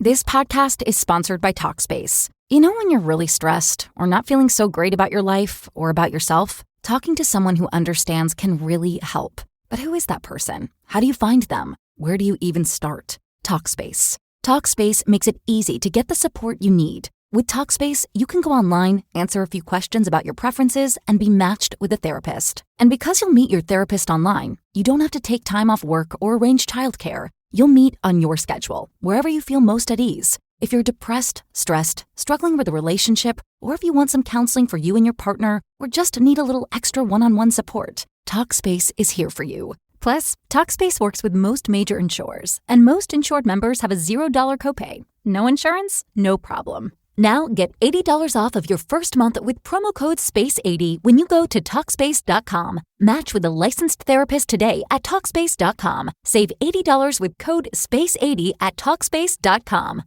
This podcast is sponsored by Talkspace. You know when you're really stressed or not feeling so great about your life or about yourself? Talking to someone who understands can really help. But who is that person? How do you find them? Where do you even start? Talkspace. Talkspace makes it easy to get the support you need. With Talkspace, you can go online, answer a few questions about your preferences, and be matched with a therapist. And because you'll meet your therapist online, you don't have to take time off work or arrange childcare. You'll meet on your schedule, wherever you feel most at ease. If you're depressed, stressed, struggling with a relationship, or if you want some counseling for you and your partner, or just need a little extra one-on-one support, Talkspace is here for you. Plus, Talkspace works with most major insurers, and most insured members have a $0 copay. No insurance? No problem. Now get $80 off of your first month with promo code SPACE80 when you go to Talkspace.com. Match with a licensed therapist today at Talkspace.com. Save $80 with code SPACE80 at Talkspace.com.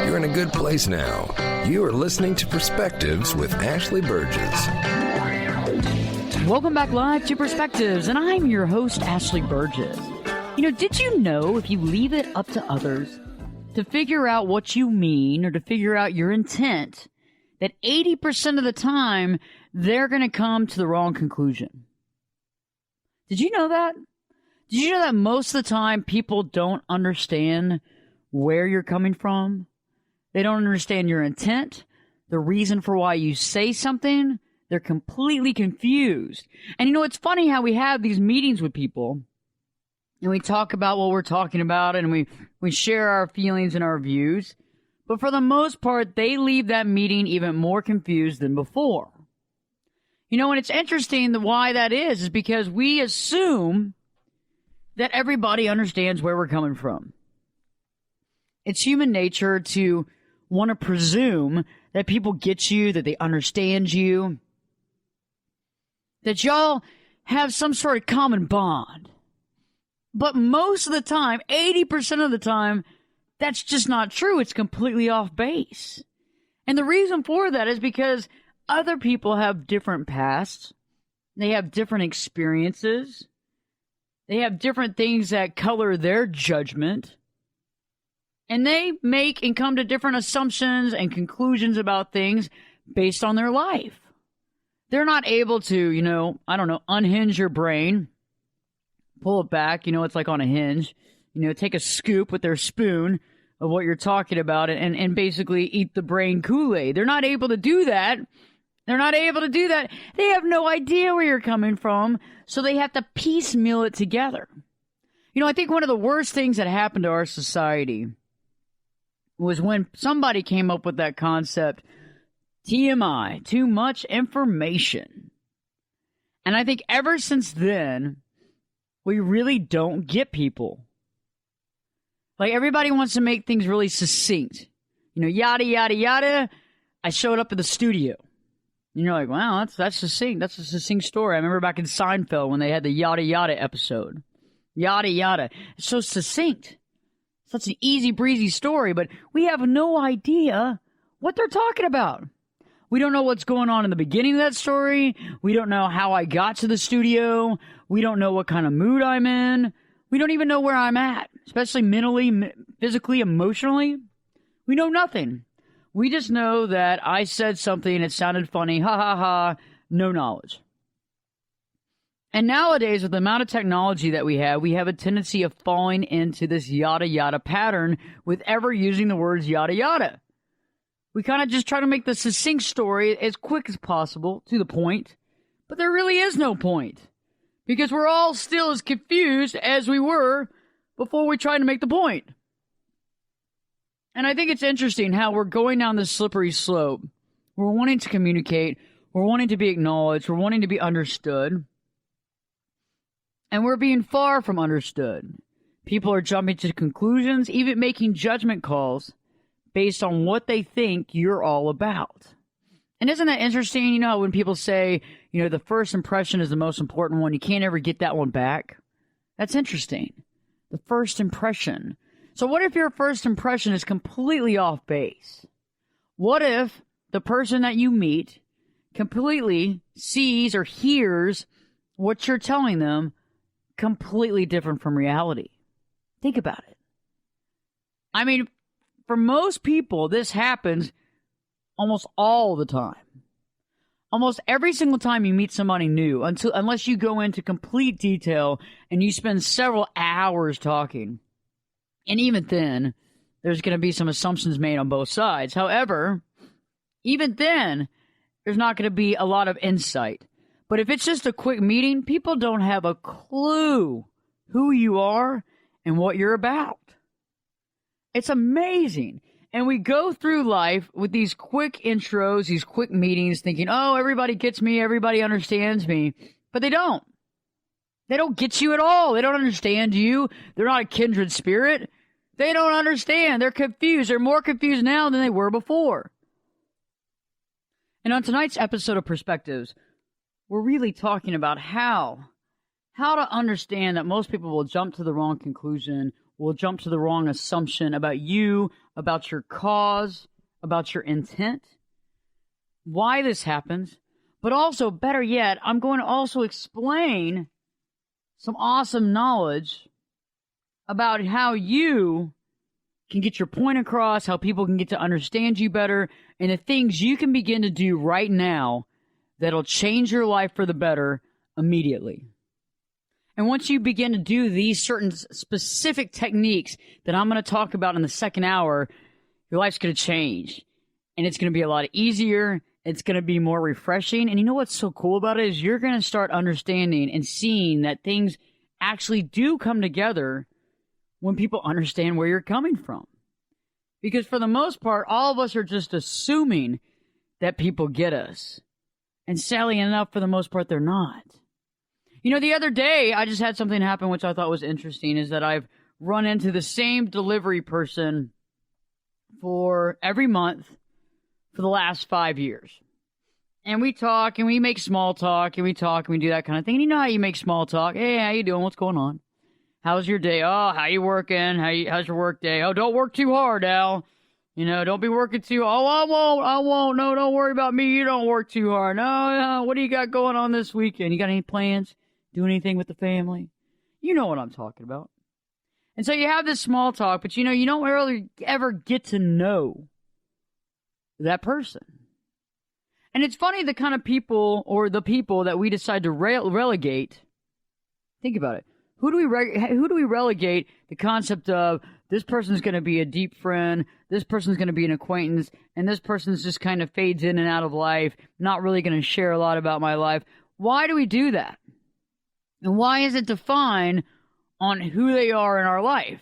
You're in a good place now. You are listening to Perspectives with Ashley Burgess. Welcome back live to Perspectives, and I'm your host, Ashley Burgess. You know, did you know if you leave it up to others to figure out what you mean or to figure out your intent, that 80% of the time they're going to come to the wrong conclusion? Did you know that? Did you know that most of the time people don't understand where you're coming from? They don't understand your intent, the reason for why you say something. They're completely confused. And you know, it's funny how we have these meetings with people and we talk about what we're talking about and we share our feelings and our views. But for the most part, they leave that meeting even more confused than before. You know, and it's interesting why that is because we assume that everybody understands where we're coming from. It's human nature to want to presume that people get you, that they understand you, that y'all have some sort of common bond. But most of the time, 80% of the time, that's just not true. It's completely off base. And the reason for that is because other people have different pasts. They have different experiences. They have different things that color their judgment. And they make and come to different assumptions and conclusions about things based on their life. They're not able to, unhinge your brain, pull it back, it's like on a hinge, take a scoop with their spoon of what you're talking about and basically eat the brain Kool-Aid. They're not able to do that. They have no idea where you're coming from, so they have to piecemeal it together. I think one of the worst things that happened to our society was when somebody came up with that concept, TMI, too much information. And I think ever since then, we really don't get people. Like, everybody wants to make things really succinct. Yada, yada, yada. I showed up at the studio. And you're like, wow, that's succinct. That's a succinct story. I remember back in Seinfeld when they had the yada, yada episode. Yada, yada. It's so succinct. Such an easy breezy story, but we have no idea what they're talking about. We don't know what's going on in the beginning of that story. We don't know how I got to the studio. We don't know what kind of mood I'm in. We don't even know where I'm at, especially mentally, physically, emotionally. We know nothing. We just know that I said something and it sounded funny. Ha ha ha. No knowledge. And nowadays, with the amount of technology that we have a tendency of falling into this yada yada pattern with ever using the words yada yada. We kind of just try to make the succinct story as quick as possible, to the point. But there really is no point. Because we're all still as confused as we were before we tried to make the point. And I think it's interesting how we're going down this slippery slope. We're wanting to communicate. We're wanting to be acknowledged. We're wanting to be understood. And we're being far from understood. People are jumping to conclusions, even making judgment calls based on what they think you're all about. And isn't that interesting? When people say, the first impression is the most important one, you can't ever get that one back. That's interesting. The first impression. So what if your first impression is completely off base? What if the person that you meet completely sees or hears what you're telling them completely different from reality. Think about it. I mean, for most people, this happens almost all the time. Almost every single time you meet somebody new, unless you go into complete detail and you spend several hours talking. And even then, there's going to be some assumptions made on both sides. However, even then, there's not going to be a lot of insight. But if it's just a quick meeting, people don't have a clue who you are and what you're about. It's amazing. And we go through life with these quick intros, these quick meetings, thinking, oh, everybody gets me, everybody understands me. But they don't. They don't get you at all. They don't understand you. They're not a kindred spirit. They don't understand. They're confused. They're more confused now than they were before. And on tonight's episode of Perspectives, we're really talking about how to understand that most people will jump to the wrong conclusion, will jump to the wrong assumption about you, about your cause, about your intent, why this happens. But also, better yet, I'm going to also explain some awesome knowledge about how you can get your point across, how people can get to understand you better, and the things you can begin to do right now that'll change your life for the better immediately. And once you begin to do these certain specific techniques that I'm going to talk about in the second hour, your life's going to change. And it's going to be a lot easier. It's going to be more refreshing. And you know what's so cool about it is you're going to start understanding and seeing that things actually do come together when people understand where you're coming from. Because for the most part, all of us are just assuming that people get us. And sadly enough, for the most part, they're not. You know, the other day, I just had something happen which I thought was interesting, is that I've run into the same delivery person for every month for the last 5 years. And we talk, and we make small talk, and we talk, and we do that kind of thing. And you know how you make small talk. Hey, how you doing? What's going on? How's your day? Oh, how you working? How's your work day? Oh, don't work too hard, Al. You know, don't be working too... Oh, I won't. No, don't worry about me. You don't work too hard. No, what do you got going on this weekend? You got any plans? Do anything with the family? You know what I'm talking about. And so you have this small talk, but you know, you don't really ever get to know that person. And it's funny the kind of people, or the people that we decide to relegate. Think about it. Who do we relegate the concept of this person's going to be a deep friend, this person's going to be an acquaintance, and this person's just kind of fades in and out of life, not really going to share a lot about my life? Why do we do that? And why is it defined on who they are in our life?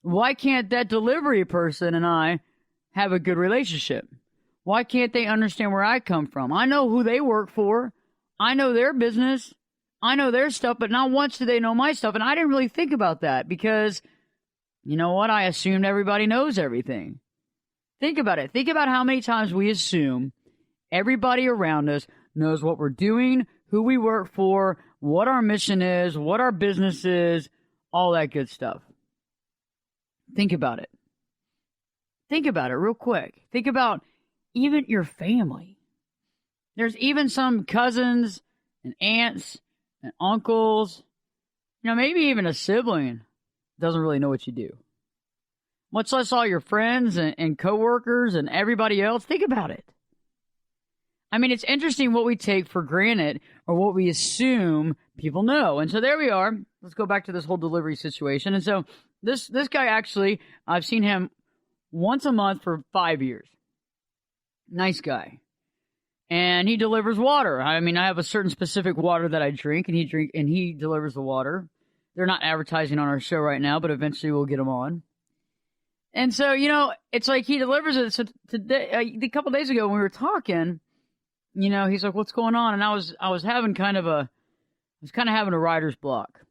Why can't that delivery person and I have a good relationship? Why can't they understand where I come from? I know who they work for. I know their business. I know their stuff, but not once do they know my stuff. And I didn't really think about that because, you know what? I assumed everybody knows everything. Think about it. Think about how many times we assume everybody around us knows what we're doing, who we work for, what our mission is, what our business is, all that good stuff. Think about it. Think about it real quick. Think about even your family. There's even some cousins and aunts and uncles, you know, maybe even a sibling doesn't really know what you do. Much less all your friends and coworkers and everybody else. Think about it. I mean, it's interesting what we take for granted or what we assume people know. And so there we are. Let's go back to this whole delivery situation. And so this guy actually, I've seen him once a month for 5 years. Nice guy. And he delivers water. I mean, I have a certain specific water that I drink, and he delivers the water. They're not advertising on our show right now, but eventually we'll get them on. And so, you know, it's like he delivers it. So today, a couple days ago when we were talking, you know, he's like, "What's going on?" And I was having kind of having a writer's block.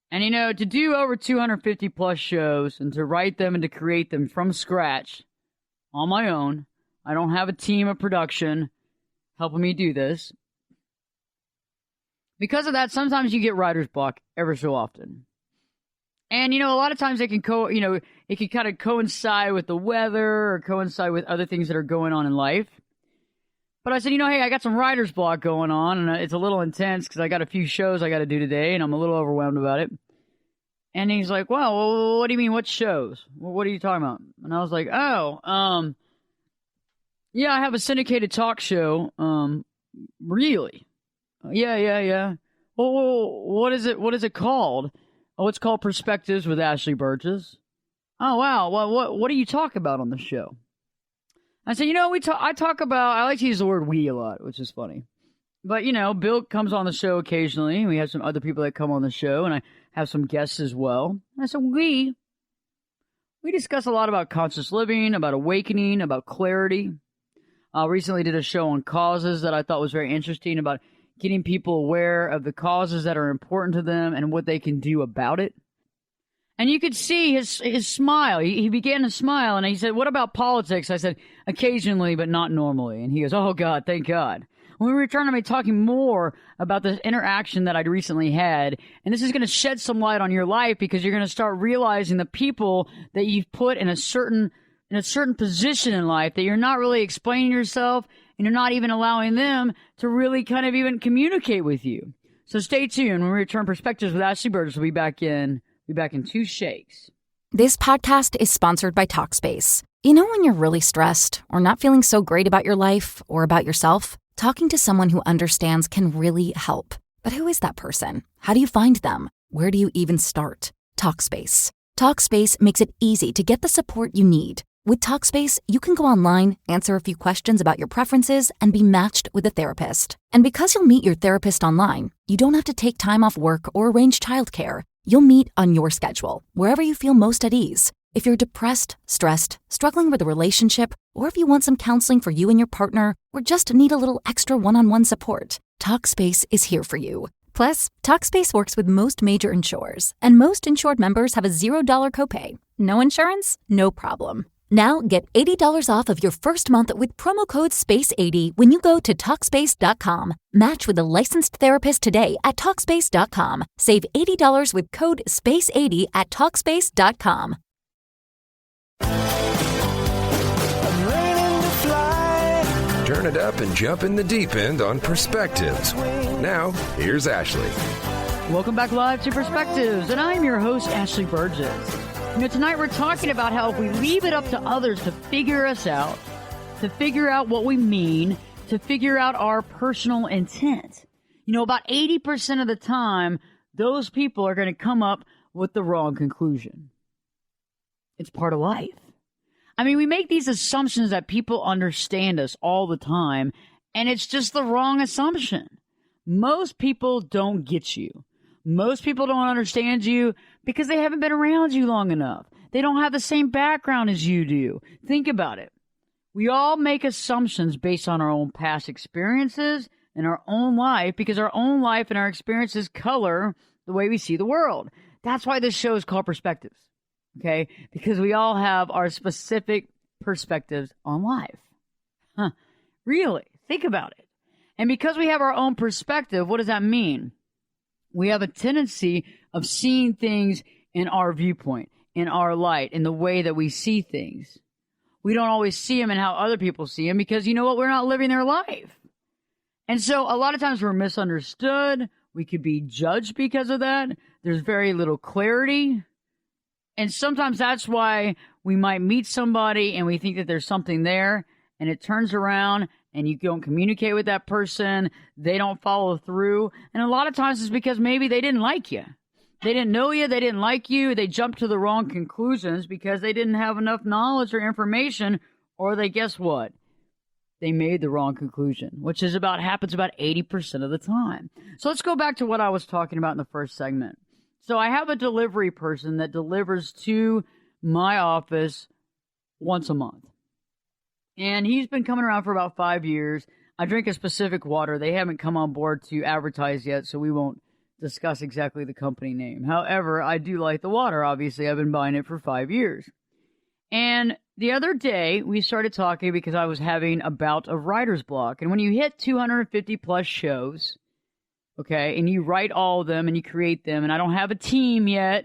And you know, to do over 250 plus shows and to write them and to create them from scratch on my own. I don't have a team of production helping me do this. Because of that, sometimes you get writer's block ever so often. And, you know, a lot of times it can kind of coincide with the weather or coincide with other things that are going on in life. But I said, hey, I got some writer's block going on, and it's a little intense because I got a few shows I got to do today, and I'm a little overwhelmed about it. And he's like, well, what do you mean, what shows? What are you talking about? And I was like, yeah, I have a syndicated talk show. Really? Yeah. Well, what is it? What is it called? Oh, it's called Perspectives with Ashley Burgess. Oh, wow. Well, what do you talk about on the show? I said, I talk about, I like to use the word we a lot, which is funny. But, Bill comes on the show occasionally. We have some other people that come on the show, and I have some guests as well. And I said, we discuss a lot about conscious living, about awakening, about clarity. Recently did a show on causes that I thought was very interesting, about getting people aware of the causes that are important to them and what they can do about it. And you could see his smile. He began to smile, and he said, what about politics? I said, occasionally, but not normally. And he goes, oh, God, thank God. When we return, I'm going to be talking more about this interaction that I'd recently had. And this is going to shed some light on your life, because you're going to start realizing the people that you've put in a certain position in life, that you're not really explaining yourself, and you're not even allowing them to really kind of even communicate with you. So stay tuned. When we return, Perspectives with Ashley Burgess will be back in 2 shakes. This podcast is sponsored by Talkspace. When you're really stressed or not feeling so great about your life or about yourself, talking to someone who understands can really help. But who is that person? How do you find them? Where do you even start? Talkspace. Talkspace makes it easy to get the support you need. With Talkspace, you can go online, answer a few questions about your preferences, and be matched with a therapist. And because you'll meet your therapist online, you don't have to take time off work or arrange childcare. You'll meet on your schedule, wherever you feel most at ease. If you're depressed, stressed, struggling with a relationship, or if you want some counseling for you and your partner, or just need a little extra one-on-one support, Talkspace is here for you. Plus, Talkspace works with most major insurers, and most insured members have a $0 copay. No insurance? No problem. Now get $80 off of your first month with promo code SPACE80 when you go to Talkspace.com. Match with a licensed therapist today at Talkspace.com. Save $80 with code SPACE80 at Talkspace.com. Turn it up and jump in the deep end on Perspectives. Now, here's Ashley. Welcome back live to Perspectives, and I'm your host, Ashley Burgess. Tonight we're talking about how if we leave it up to others to figure us out, to figure out what we mean, to figure out our personal intent, about 80% of the time, those people are going to come up with the wrong conclusion. It's part of life. We make these assumptions that people understand us all the time, and it's just the wrong assumption. Most people don't get you. Most people don't understand you because they haven't been around you long enough. They don't have the same background as you do. Think about it. We all make assumptions based on our own past experiences and our own life, because our own life and our experiences color the way we see the world. That's why this show is called Perspectives, okay? Because we all have our specific perspectives on life. Really? Think about it. And because we have our own perspective, what does that mean? We have a tendency of seeing things in our viewpoint, in our light, in the way that we see things. We don't always see them in how other people see them, because we're not living their life. And so a lot of times we're misunderstood. We could be judged because of that. There's very little clarity. And sometimes that's why we might meet somebody and we think that there's something there, and it turns around and you don't communicate with that person, they don't follow through. And a lot of times it's because maybe they didn't like you. They didn't know you, they didn't like you, they jumped to the wrong conclusions because they didn't have enough knowledge or information, or guess what? They made the wrong conclusion, which happens about 80% of the time. So let's go back to what I was talking about in the first segment. So I have a delivery person that delivers to my office once a month. And he's been coming around for about 5 years. I drink a specific water. They haven't come on board to advertise yet, so we won't discuss exactly the company name. However, I do like the water. Obviously, I've been buying it for 5 years. And the other day, we started talking because I was having a bout of writer's block. And when you hit 250 plus shows, okay, and you write all of them and you create them, and I don't have a team yet.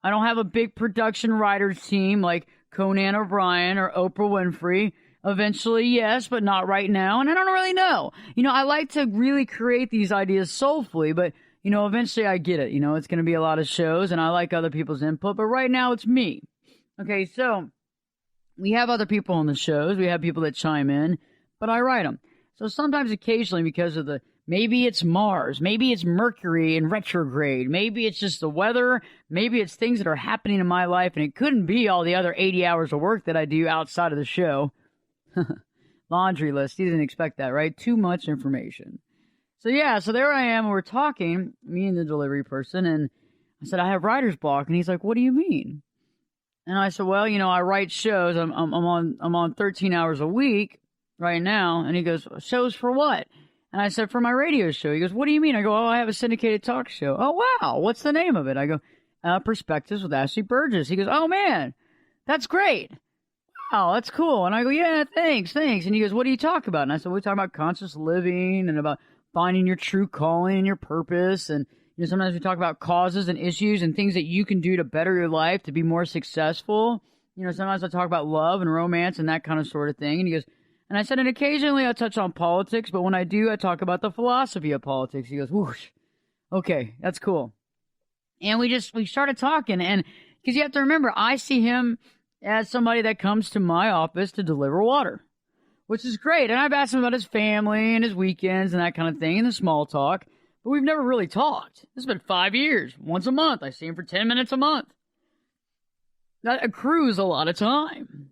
I don't have a big production writers team like Conan O'Brien or Oprah Winfrey. Eventually, yes, but not right now. And I don't really know. I like to really create these ideas soulfully, but, eventually I get it. It's going to be a lot of shows and I like other people's input, but right now it's me. Okay, so we have other people on the shows. We have people that chime in, but I write them. So sometimes occasionally because of maybe it's Mars, maybe it's Mercury in retrograde, maybe it's just the weather, maybe it's things that are happening in my life, and it couldn't be all the other 80 hours of work that I do outside of the show. Laundry list. You didn't expect that, right? Too much information. So there I am. We're talking, me and the delivery person, and I said, I have writer's block. And he's like, what do you mean? And I said, well, I write shows. I'm on 13 hours a week right now. And he goes, shows for what? And I said, for my radio show. He goes, what do you mean? I go, oh, I have a syndicated talk show. Oh, wow. What's the name of it? I go, Perspectives with Ashley Burgess. He goes, oh, man, that's great. Wow, that's cool. And I go, yeah, thanks. And he goes, what do you talk about? And I said, we talk about conscious living and about finding your true calling and your purpose. And sometimes we talk about causes and issues and things that you can do to better your life, to be more successful. Sometimes I talk about love and romance and that kind of sort of thing. And he goes, and I said, and occasionally I touch on politics, but when I do, I talk about the philosophy of politics. He goes, whoosh, okay, that's cool. And we started talking, and because you have to remember, I see him as somebody that comes to my office to deliver water, which is great. And I've asked him about his family and his weekends and that kind of thing and the small talk, but we've never really talked. It's been 5 years. Once a month. I see him for 10 minutes a month. That accrues a lot of time.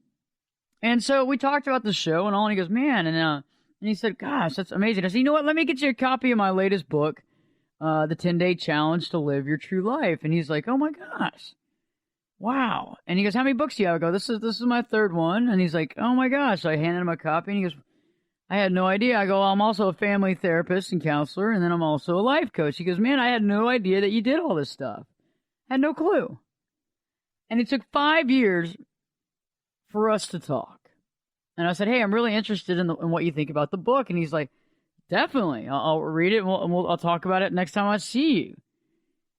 And so we talked about the show and all, and he goes, man, and he said, gosh, that's amazing. I said, you know what? Let me get you a copy of my latest book, The 10-Day Challenge to Live Your True Life. And he's like, oh my gosh. Wow. And he goes, how many books do you have? I go, this is my third one. And he's like, oh my gosh. So I handed him a copy, and he goes, I had no idea. I go, I'm also a family therapist and counselor, and then I'm also a life coach. He goes, man, I had no idea that you did all this stuff. I had no clue. And it took 5 years for us to talk. And I said, hey, I'm really interested in what you think about the book. And he's like, definitely. I'll read it, and I'll talk about it next time I see you.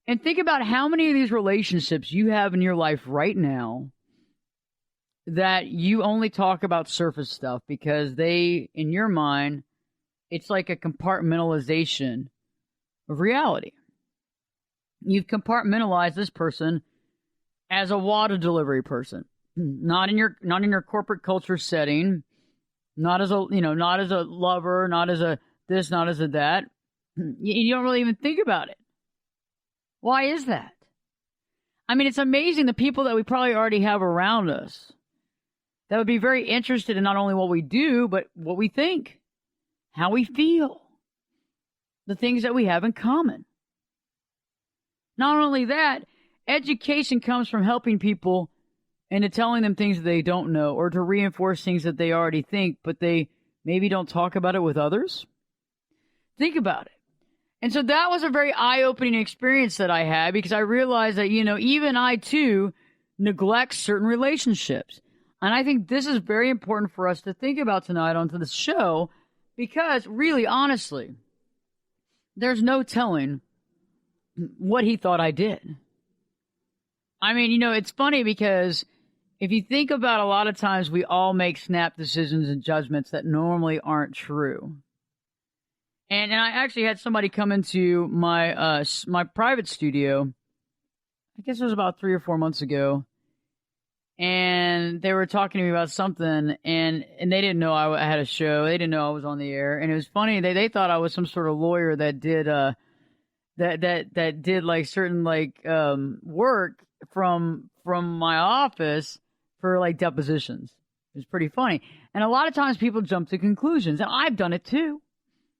And think about how many of these relationships you have in your life right now that you only talk about surface stuff because they, in your mind, it's like a compartmentalization of reality. You've compartmentalized this person as a water delivery person, not in your corporate culture setting, not as a lover, not as a this, not as a that. You don't really even think about it. Why is that? I mean, it's amazing the people that we probably already have around us that would be very interested in not only what we do, but what we think, how we feel, the things that we have in common. Not only that, education comes from helping people and to telling them things that they don't know, or to reinforce things that they already think, but they maybe don't talk about it with others. Think about it. And so that was a very eye-opening experience that I had, because I realized that, even I too neglect certain relationships. And I think this is very important for us to think about tonight onto the show, because really, honestly, there's no telling what he thought I did. I mean, it's funny because if you think about, a lot of times we all make snap decisions and judgments that normally aren't true. And I actually had somebody come into my my private studio, I guess it was about 3 or 4 months ago, and they were talking to me about something, and they didn't know I had a show. They didn't know I was on the air, and it was funny. They thought I was some sort of lawyer that did that did like certain work from my office for like depositions. It was pretty funny, and a lot of times people jump to conclusions, and I've done it too.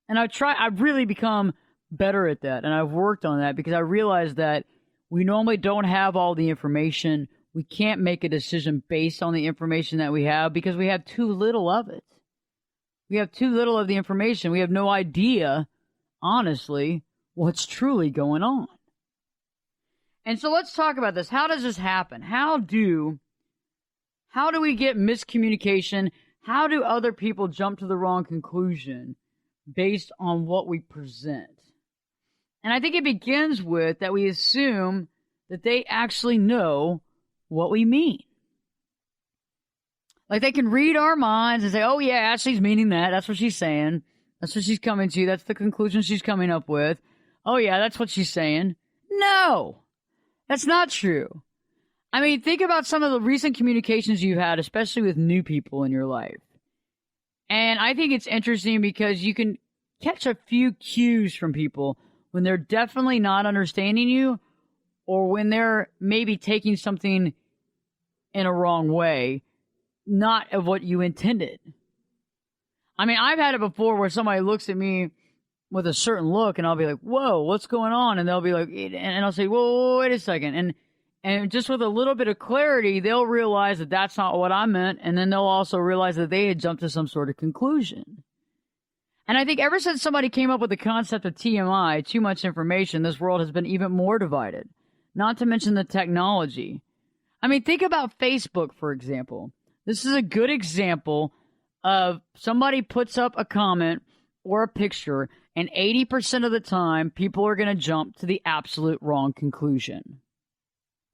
And I've really become better at that. And I've worked on that because I realized that we normally don't have all the information. We can't make a decision based on the information that we have because we have too little of it. We have too little of the information. We have no idea, honestly, what's truly going on. And so let's talk about this. How does this happen? How do we get miscommunication? How do other people jump to the wrong conclusion based on what we present? And I think it begins with that we assume that they actually know what we mean. Like, they can read our minds and say, oh, yeah, Ashley's meaning that. That's what she's saying. That's what she's coming to. That's the conclusion she's coming up with. Oh, yeah, that's what she's saying. No, that's not true. I mean, think about some of the recent communications you've had, especially with new people in your life. And I think it's interesting because you can catch a few cues from people when they're definitely not understanding you or when they're maybe taking something in a wrong way, not of what you intended. I mean, I've had it before where somebody looks at me with a certain look and I'll be like, whoa, what's going on? And they'll be like, and I'll say, whoa, wait a second. And just with a little bit of clarity, they'll realize that that's not what I meant. And then they'll also realize that they had jumped to some sort of conclusion. And I think ever since somebody came up with the concept of TMI, too much information, this world has been even more divided. Not to mention the technology. I mean, think about Facebook, for example. This is a good example of somebody puts up a comment or a picture, and 80% of the time, people are going to jump to the absolute wrong conclusion.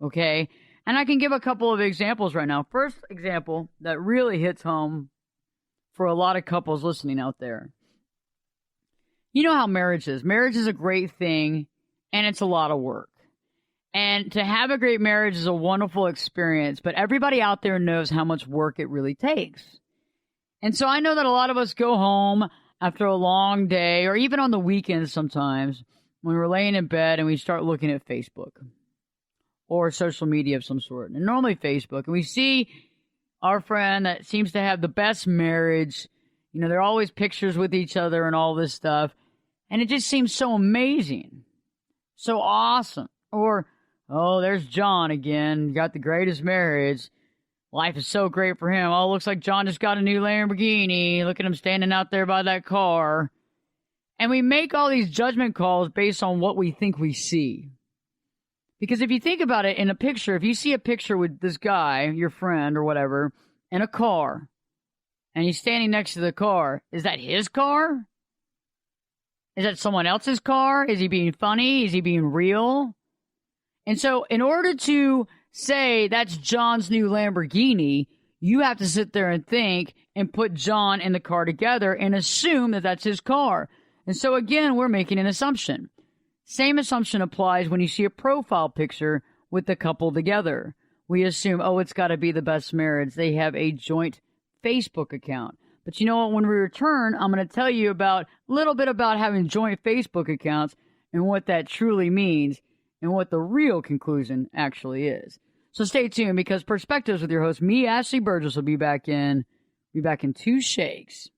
Okay? And I can give a couple of examples right now. First example that really hits home for a lot of couples listening out there. You know how marriage is. Marriage is a great thing, and it's a lot of work. And to have a great marriage is a wonderful experience, but everybody out there knows how much work it really takes. And so I know that a lot of us go home after a long day, or even on the weekends sometimes, when we're laying in bed and we start looking at Facebook or social media of some sort, and normally Facebook, and we see our friend that seems to have the best marriage. You know, they're always pictures with each other and all this stuff, and it just seems so amazing, so awesome. Or, oh, there's John again, got the greatest marriage. Life is so great for him. Oh, looks like John just got a new Lamborghini. Look at him standing out there by that car. And we make all these judgment calls based on what we think we see. Because if you think about it in a picture, if you see a picture with this guy, your friend or whatever, in a car, and he's standing next to the car, is that his car? Is that someone else's car? Is he being funny? Is he being real? And so in order to say that's John's new Lamborghini, you have to sit there and think and put John and the car together and assume that that's his car. And so again, we're making an assumption. Same assumption applies when you see a profile picture with the couple together. We assume, oh, it's got to be the best marriage. They have a joint Facebook account. But you know what? When we return, I'm going to tell you about a little bit about having joint Facebook accounts and what that truly means and what the real conclusion actually is. So stay tuned, because Perspectives with your host, me, Ashley Burgess, will be back in 2 shakes.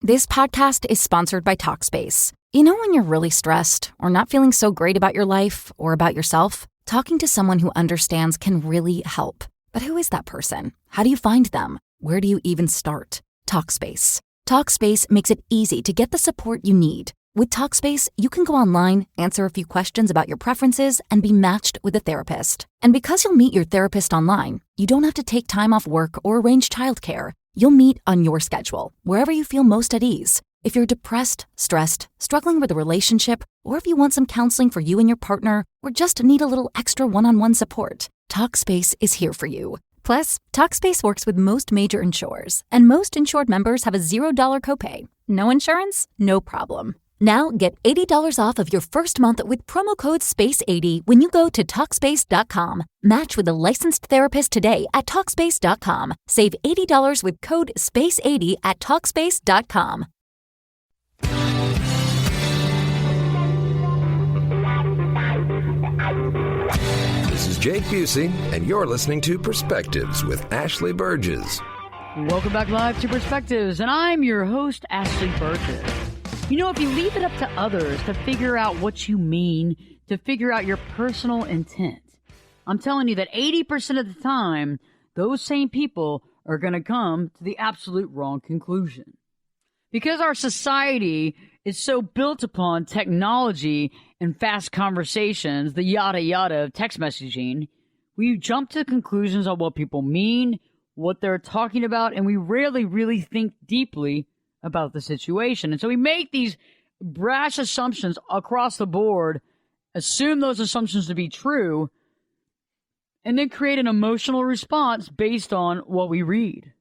This podcast is sponsored by Talkspace. You know when you're really stressed or not feeling so great about your life or about yourself? Talking to someone who understands can really help. But who is that person? How do you find them? Where do you even start? Talkspace. Talkspace makes it easy to get the support you need. With Talkspace, you can go online, answer a few questions about your preferences, and be matched with a therapist. And because you'll meet your therapist online, you don't have to take time off work or arrange childcare. You'll meet on your schedule, wherever you feel most at ease. If you're depressed, stressed, struggling with a relationship, or if you want some counseling for you and your partner, or just need a little extra one-on-one support, Talkspace is here for you. Plus, Talkspace works with most major insurers, and most insured members have a $0 copay. No insurance? No problem. Now get $80 off of your first month with promo code SPACE80 when you go to Talkspace.com. Match with a licensed therapist today at Talkspace.com. Save $80 with code SPACE80 at Talkspace.com. This is Jake Busey, and you're listening to Perspectives with Ashley Burgess. Welcome back live to Perspectives, and I'm your host, Ashley Burgess. You know, if you leave it up to others to figure out what you mean, to figure out your personal intent, I'm telling you that 80% of the time, those same people are going to come to the absolute wrong conclusion. Because our society is so built upon technology and fast conversations, the yada yada of text messaging, we jump to conclusions on what people mean, what they're talking about, and we rarely really think deeply about the situation. And so we make these brash assumptions across the board, assume those assumptions to be true, and then create an emotional response based on what we read.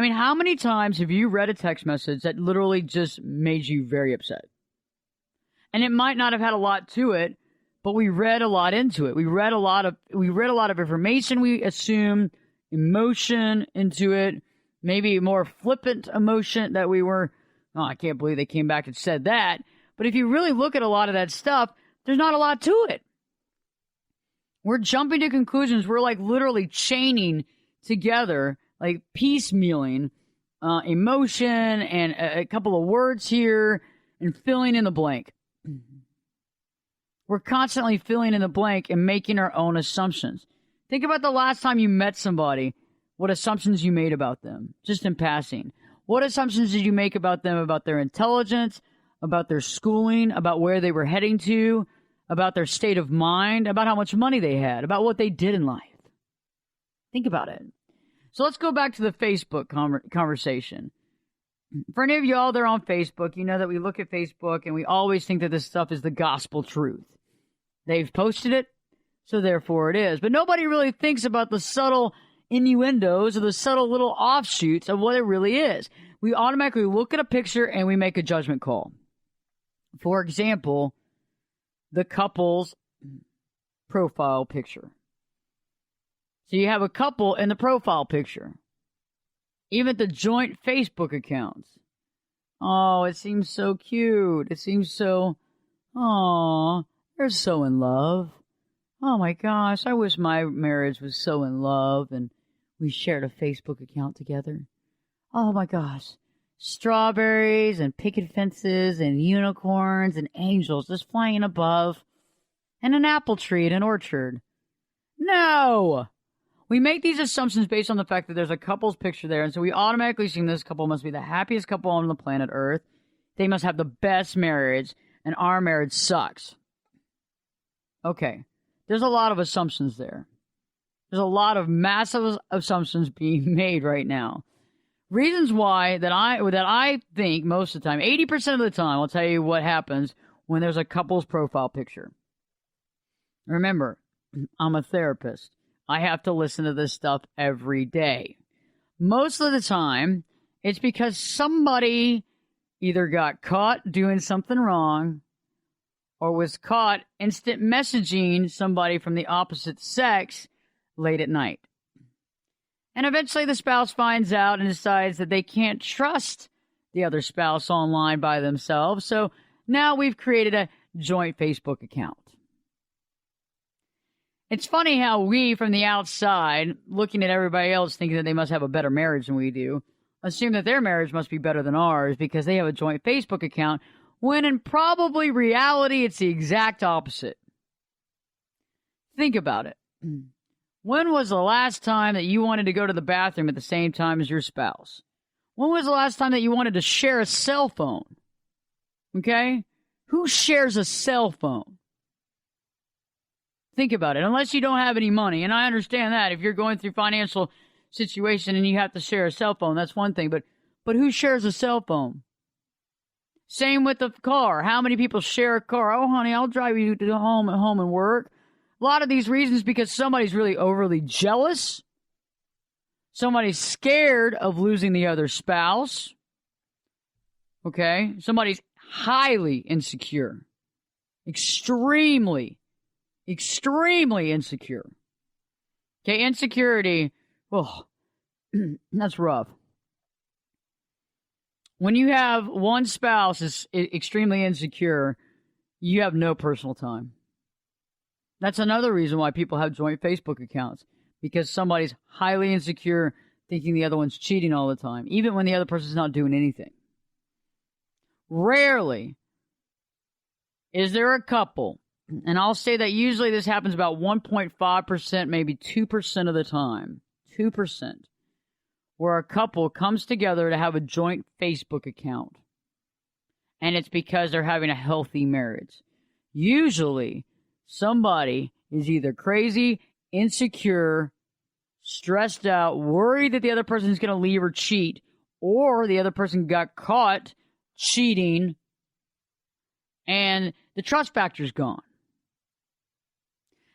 I mean, how many times have you read a text message that literally just made you very upset? And it might not have had a lot to it, but we read a lot into it. We read a lot of information. We assumed emotion into it, maybe more flippant emotion that we were, oh, I can't believe they came back and said that. But if you really look at a lot of that stuff, there's not a lot to it. We're jumping to conclusions. We're like literally chaining together, like piecemealing emotion and a couple of words here and filling in the blank. We're constantly filling in the blank and making our own assumptions. Think about the last time you met somebody, what assumptions you made about them, just in passing. What assumptions did you make about them, about their intelligence, about their schooling, about where they were heading to, about their state of mind, about how much money they had, about what they did in life? Think about it. So let's go back to the Facebook conversation. For any of y'all that are on Facebook, you know that we look at Facebook and we always think that this stuff is the gospel truth. They've posted it, so therefore it is. But nobody really thinks about the subtle innuendos or the subtle little offshoots of what it really is. We automatically look at a picture and we make a judgment call. For example, the couple's profile picture. So you have a couple in the profile picture. Even the joint Facebook accounts. Oh, it seems so cute. It seems so, oh, they're so in love. Oh my gosh, I wish my marriage was so in love and we shared a Facebook account together. Oh my gosh. Strawberries and picket fences and unicorns and angels just flying above. And an apple tree in an orchard. No! We make these assumptions based on the fact that there's a couple's picture there, and so we automatically assume this couple must be the happiest couple on the planet Earth. They must have the best marriage, and our marriage sucks. Okay, there's a lot of assumptions there. There's a lot of massive assumptions being made right now. Reasons why that I think most of the time, 80% of the time, I'll tell you what happens when there's a couple's profile picture. Remember, I'm a therapist. I have to listen to this stuff every day. Most of the time, it's because somebody either got caught doing something wrong or was caught instant messaging somebody from the opposite sex late at night. And eventually the spouse finds out and decides that they can't trust the other spouse online by themselves. So now we've created a joint Facebook account. It's funny how we, from the outside, looking at everybody else thinking that they must have a better marriage than we do, assume that their marriage must be better than ours because they have a joint Facebook account, when in probably reality it's the exact opposite. Think about it. When was the last time that you wanted to go to the bathroom at the same time as your spouse? When was the last time that you wanted to share a cell phone? Okay? Who shares a cell phone? Think about it. Unless you don't have any money, and I understand that. If you're going through financial situation and you have to share a cell phone, that's one thing. But who shares a cell phone? Same with the car. How many people share a car? Oh, honey, I'll drive you to home and work. A lot of these reasons because somebody's really overly jealous. Somebody's scared of losing the other spouse. Okay? Somebody's highly insecure. Extremely insecure. Okay, insecurity, oh, that's rough. When you have one spouse is extremely insecure, you have no personal time. That's another reason why people have joint Facebook accounts, because somebody's highly insecure, thinking the other one's cheating all the time, even when the other person's not doing anything. Rarely is there a couple, and I'll say that usually this happens about 1.5%, maybe 2% of the time. 2%. Where a couple comes together to have a joint Facebook account. And it's because they're having a healthy marriage. Usually, somebody is either crazy, insecure, stressed out, worried that the other person is going to leave or cheat, or the other person got caught cheating, and the trust factor's gone.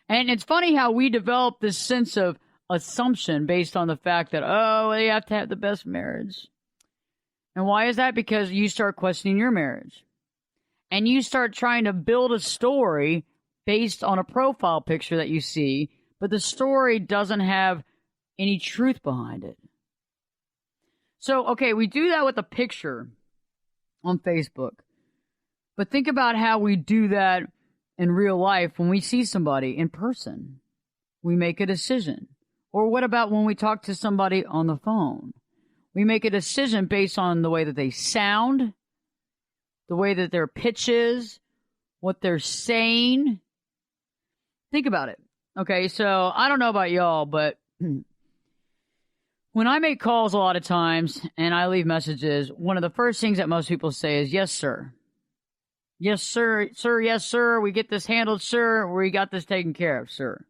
And it's funny how we develop this sense of assumption based on the fact that, oh, they have to have the best marriage. And why is that? Because you start questioning your marriage. And you start trying to build a story based on a profile picture that you see, but the story doesn't have any truth behind it. So, okay, we do that with a picture on Facebook. But think about how we do that in real life when we see somebody in person. We make a decision. Or what about when we talk to somebody on the phone? We make a decision based on the way that they sound, the way that their pitch is, what they're saying. Think about it. Okay, so I don't know about y'all, but when I make calls a lot of times and I leave messages, one of the first things that most people say is, yes, sir. Yes, sir. Sir, yes, sir. We get this handled, sir. We got this taken care of, sir.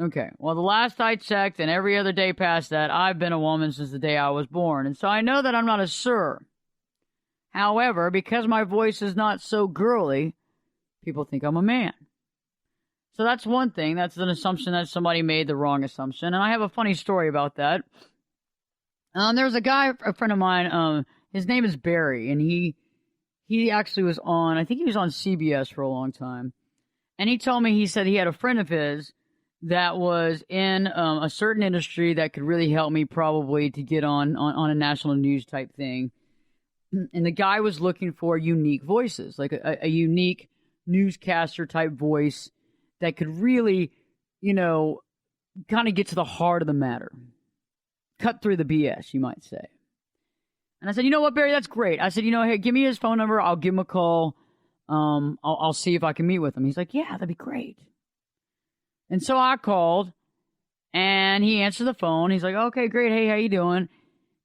Okay, well, the last I checked and every other day past that, I've been a woman since the day I was born. And so I know that I'm not a sir. However, because my voice is not so girly, people think I'm a man. So that's one thing. That's an assumption that somebody made the wrong assumption. And I have a funny story about that. There's a guy, a friend of mine, his name is Barry, and he actually was on, I think he was on CBS for a long time. And he told me, he said he had a friend of his that was in a certain industry that could really help me probably to get on a national news type thing. And the guy was looking for unique voices, like a unique newscaster type voice that could really, kind of get to the heart of the matter. Cut through the BS, you might say. And I said, you know what, Barry, that's great. I said, hey, give me his phone number. I'll give him a call. I'll see if I can meet with him. He's like, yeah, that'd be great. And so I called, and he answered the phone. He's like, okay, great. Hey, how you doing?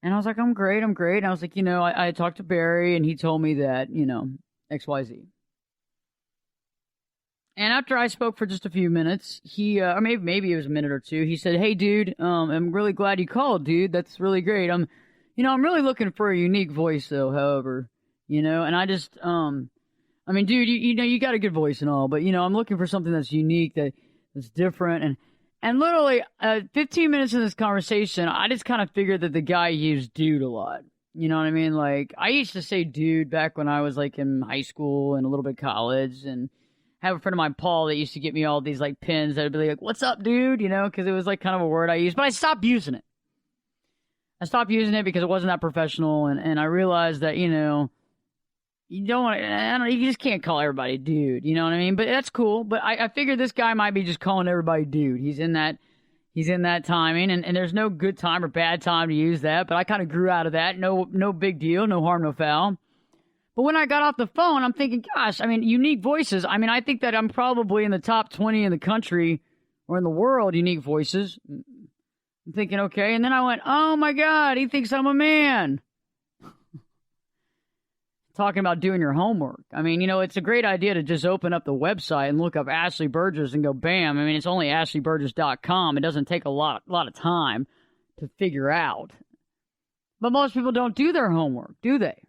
And I was like, I'm great. And I was like, I talked to Barry, and he told me that, XYZ. And after I spoke for just a few minutes, he, or maybe it was a minute or two, he said, hey, dude, I'm really glad you called, dude. That's really great. I'm really looking for a unique voice, though, however, and I just, dude, you got a good voice and all, but, I'm looking for something that's unique, that's different. And literally, 15 minutes in this conversation, I just kind of figured that the guy used dude a lot. You know what I mean? Like, I used to say dude back when I was, like, in high school and a little bit of college, and I have a friend of mine, Paul, that used to get me all these, like, pins that would be like, what's up, dude? Because it was, like, kind of a word I used. But I stopped using it. I stopped using it because it wasn't that professional, and I realized that, you don't want to, you just can't call everybody dude, you know what I mean? But that's cool. But I figured this guy might be just calling everybody dude. He's in that timing, and there's no good time or bad time to use that. But I kind of grew out of that. No big deal, no harm, no foul. But when I got off the phone, I'm thinking, gosh, unique voices. I think that I'm probably in the top 20 in the country or in the world, unique voices. I'm thinking, okay. And then I went, oh my God, he thinks I'm a man. Talking about doing your homework. It's a great idea to just open up the website and look up Ashley Burgess and go, bam. It's only ashleyburgess.com. It doesn't take a lot of time to figure out. But most people don't do their homework, do they?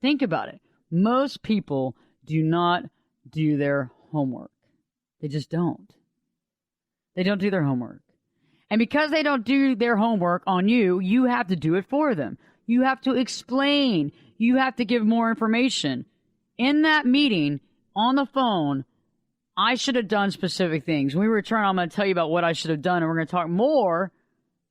Think about it. Most people do not do their homework. They just don't. They don't do their homework. And because they don't do their homework on you, you have to do it for them. You have to explain. You have to give more information. In that meeting, on the phone, I should have done specific things. When we return, I'm going to tell you about what I should have done, and we're going to talk more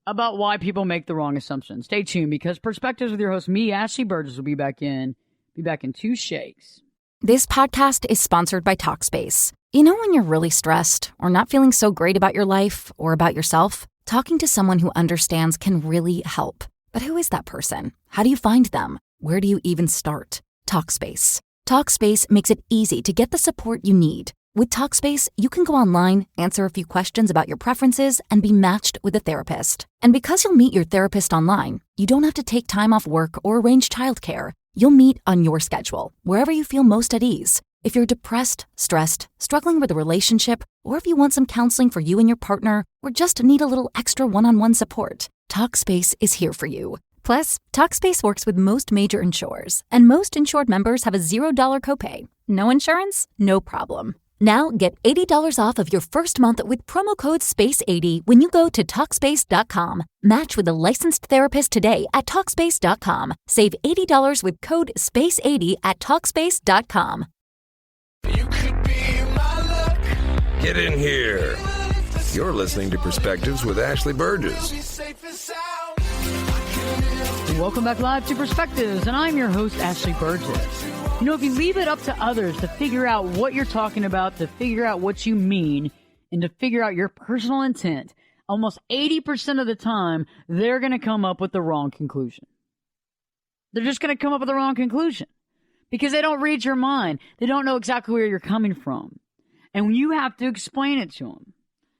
about why people make the wrong assumptions. Stay tuned, because Perspectives with your host, me, Ashley Burgess, will be back in 2 shakes. This podcast is sponsored by Talkspace. When you're really stressed or not feeling so great about your life or about yourself, talking to someone who understands can really help. But who is that person? How do you find them? Where do you even start? Talkspace. Talkspace makes it easy to get the support you need. With Talkspace, you can go online, answer a few questions about your preferences, and be matched with a therapist. And because you'll meet your therapist online, you don't have to take time off work or arrange childcare. You'll meet on your schedule, wherever you feel most at ease. If you're depressed, stressed, struggling with a relationship, or if you want some counseling for you and your partner, or just need a little extra one-on-one support, Talkspace is here for you. Plus, Talkspace works with most major insurers, and most insured members have a $0 copay. No insurance? No problem. Now get $80 off of your first month with promo code SPACE80 when you go to Talkspace.com. Match with a licensed therapist today at Talkspace.com. Save $80 with code SPACE80 at Talkspace.com. You could be my luck. Get in here. You're listening to Perspectives with Ashley Burgess. Welcome back live to Perspectives, and I'm your host, Ashley Burgess. You know, if you leave it up to others to figure out what you're talking about, to figure out what you mean, and to figure out your personal intent, almost 80% of the time, they're going to come up with the wrong conclusion. They're just going to come up with the wrong conclusion because they don't read your mind. They don't know exactly where you're coming from. And you have to explain it to them.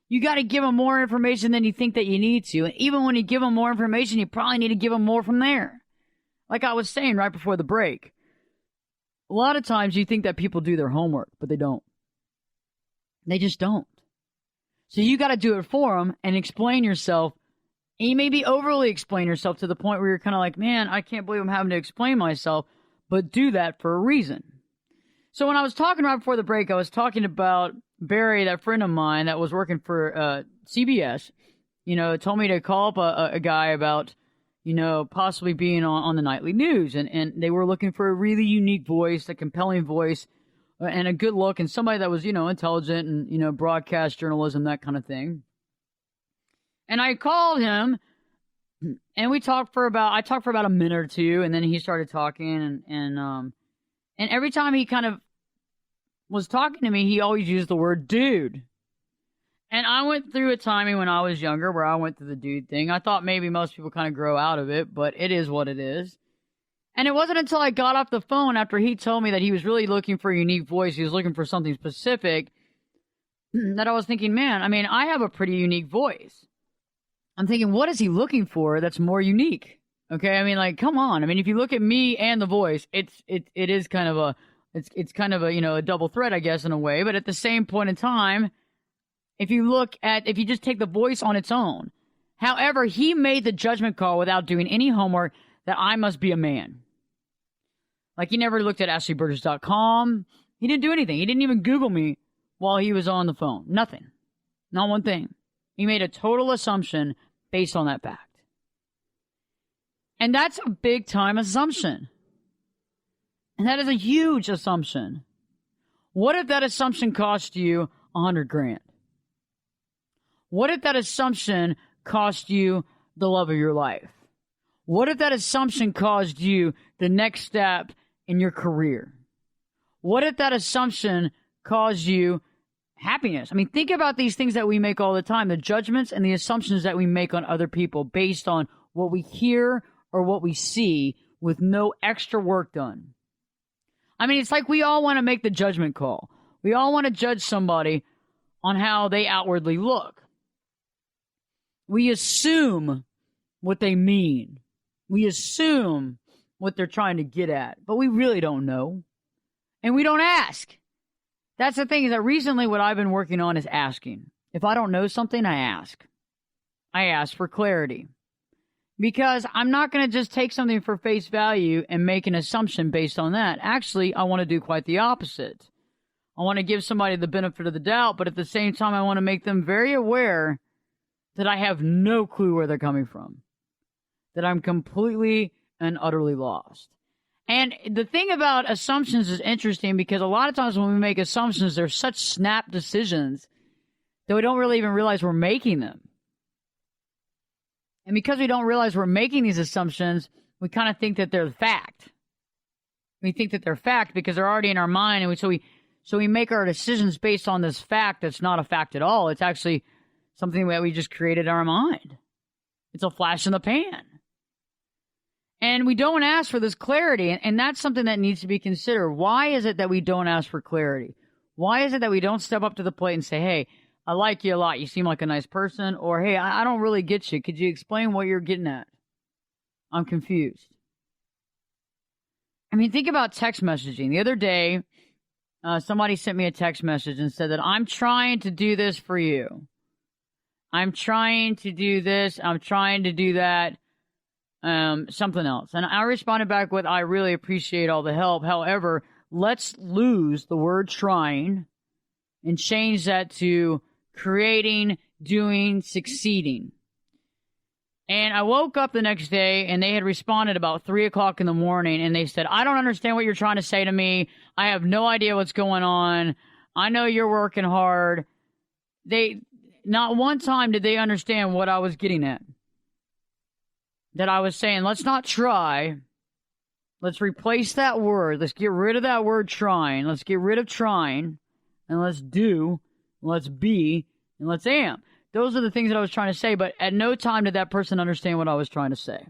You got to give them more information than you think that you need to. And even when you give them more information, you probably need to give them more from there. Like I was saying right before the break. A lot of times you think that people do their homework, but they don't. They just don't. So you got to do it for them and explain yourself. And you maybe overly explain yourself to the point where you're kind of like, man, I can't believe I'm having to explain myself, but do that for a reason. So when I was talking right before the break, I was talking about Barry, that friend of mine that was working for CBS, told me to call up a guy about, possibly being on the nightly news. And they were looking for a really unique voice, a compelling voice, and a good look, and somebody that was, intelligent and, broadcast journalism, that kind of thing. And I called him, and I talked for about a minute or two, and then he started talking, and every time he kind of was talking to me, he always used the word dude. And I went through a timing when I was younger where I went through the dude thing. I thought maybe most people kind of grow out of it, but it is what it is. And it wasn't until I got off the phone after he told me that he was really looking for a unique voice, he was looking for something specific, that I was thinking, man, I have a pretty unique voice. I'm thinking, what is he looking for that's more unique? Okay, come on. If you look at me and the voice, it is kind of a a double threat, I guess, in a way. But at the same point in time, if you just take the voice on its own, however, he made the judgment call without doing any homework that I must be a man. Like, he never looked at AshleyBurgess.com. He didn't do anything. He didn't even Google me while he was on the phone. Nothing. Not one thing. He made a total assumption based on that fact. And that's a big time assumption. And that is a huge assumption. What if that assumption cost you $100,000? What if that assumption cost you the love of your life? What if that assumption caused you the next step in your career? What if that assumption caused you happiness? Think about these things that we make all the time, the judgments and the assumptions that we make on other people based on what we hear or what we see with no extra work done. It's like we all want to make the judgment call. We all want to judge somebody on how they outwardly look. We assume what they mean. We assume what they're trying to get at, but we really don't know. And we don't ask. That's the thing, is that recently what I've been working on is asking. If I don't know something, I ask. I ask for clarity. Because I'm not going to just take something for face value and make an assumption based on that. Actually, I want to do quite the opposite. I want to give somebody the benefit of the doubt, but at the same time, I want to make them very aware that I have no clue where they're coming from. That I'm completely and utterly lost. And the thing about assumptions is interesting because a lot of times when we make assumptions, they're such snap decisions that we don't really even realize we're making them. And because we don't realize we're making these assumptions, we kind of think that they're fact. We think that they're fact because they're already in our mind, and so we make our decisions based on this fact that's not a fact at all. It's actually something that we just created in our mind. It's a flash in the pan. And we don't ask for this clarity, and that's something that needs to be considered. Why is it that we don't ask for clarity? Why is it that we don't step up to the plate and say, hey, I like you a lot. You seem like a nice person. Or, hey, I don't really get you. Could you explain what you're getting at? I'm confused. Think about text messaging. The other day, somebody sent me a text message and said that I'm trying to do this for you. I'm trying to do this. I'm trying to do that. Something else. And I responded back with, I really appreciate all the help. However, let's lose the word trying and change that to creating, doing, succeeding. And I woke up the next day and they had responded about 3 o'clock in the morning and they said, I don't understand what you're trying to say to me. I have no idea what's going on. I know you're working hard. Not one time did they understand what I was getting at. That I was saying, let's not try. Let's replace that word. Let's get rid of that word trying. Let's get rid of trying. And let's do. Let's be. And let's am. Those are the things that I was trying to say, but at no time did that person understand what I was trying to say.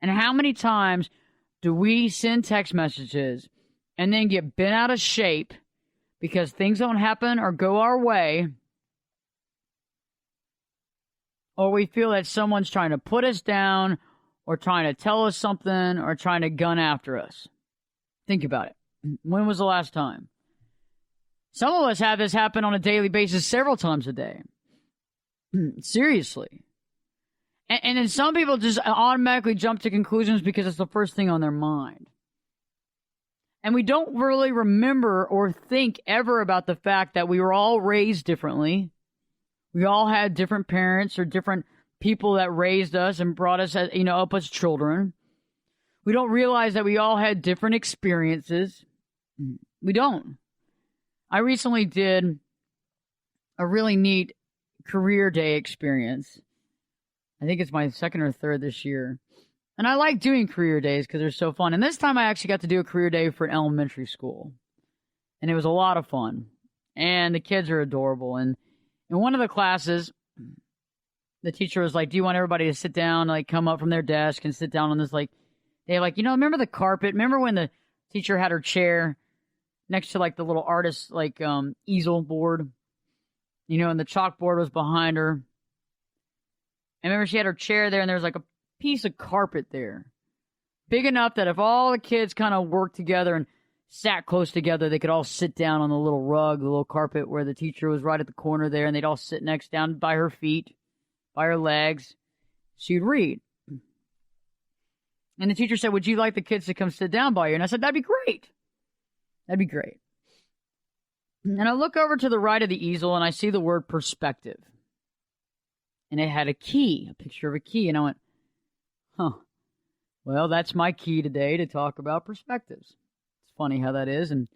And how many times do we send text messages and then get bent out of shape because things don't happen or go our way, or we feel that someone's trying to put us down or trying to tell us something or trying to gun after us? Think about it. When was the last time? Some of us have this happen on a daily basis several times a day. Seriously. And then some people just automatically jump to conclusions because it's the first thing on their mind. And we don't really remember or think ever about the fact that we were all raised differently. We all had different parents or different people that raised us and brought us, up as children. We don't realize that we all had different experiences. We don't. I recently did a really neat career day experience. I think it's my second or third this year. And I like doing career days because they're so fun. And this time I actually got to do a career day for an elementary school. And it was a lot of fun. And the kids are adorable. And in one of the classes, the teacher was like, do you want everybody to sit down, like come up from their desk and sit down on this, like, they like, remember the carpet? Remember when the teacher had her chair next to like the little artist like easel board, and the chalkboard was behind her. I remember she had her chair there and there was like a piece of carpet there, big enough that if all the kids kind of worked together and sat close together, they could all sit down on the little rug, the little carpet where the teacher was right at the corner there, and they'd all sit next down by her feet, by her legs. She'd read. And the teacher said, would you like the kids to come sit down by you? And I said, that'd be great. That'd be great. And I look over to the right of the easel and I see the word perspective. And it had a key, a picture of a key. And I went, well, that's my key today to talk about perspectives. It's funny how that is. And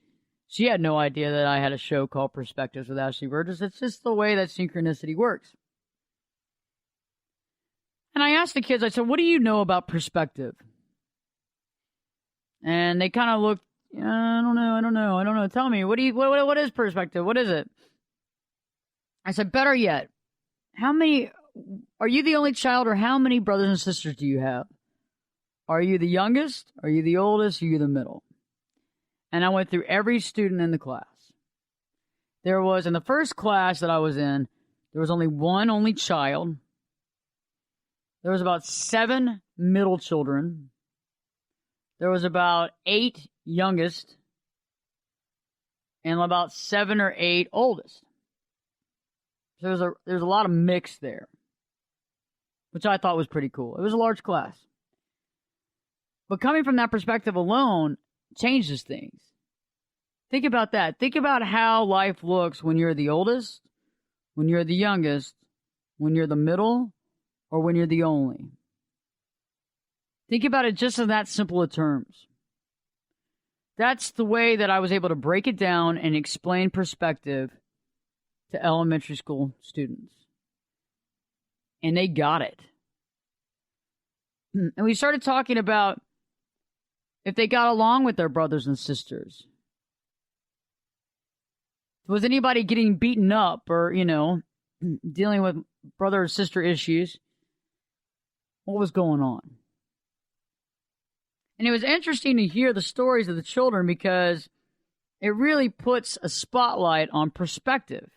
she had no idea that I had a show called Perspectives with Ashley Burgess. It's just the way that synchronicity works. And I asked the kids, I said, what do you know about perspective? And they kind of looked, I don't know. Tell me, what is perspective? What is it? I said, better yet, are you the only child, or how many brothers and sisters do you have? Are you the youngest? Are you the oldest? Are you the middle? And I went through every student in the class. There was, in the first class that I was in, there was only one only child. There was about 7 middle children. There was about 8 youngest and about 7 or 8 oldest. So there's a lot of mix there, which I thought was pretty cool. It was a large class. But coming from that perspective alone changes things. Think about that. Think about how life looks when you're the oldest, when you're the youngest, when you're the middle, or when you're the only. Think about it just in that simple of terms. That's the way that I was able to break it down and explain perspective to elementary school students. And they got it. And we started talking about if they got along with their brothers and sisters. Was anybody getting beaten up or, dealing with brother or sister issues? What was going on? And it was interesting to hear the stories of the children because it really puts a spotlight on perspective.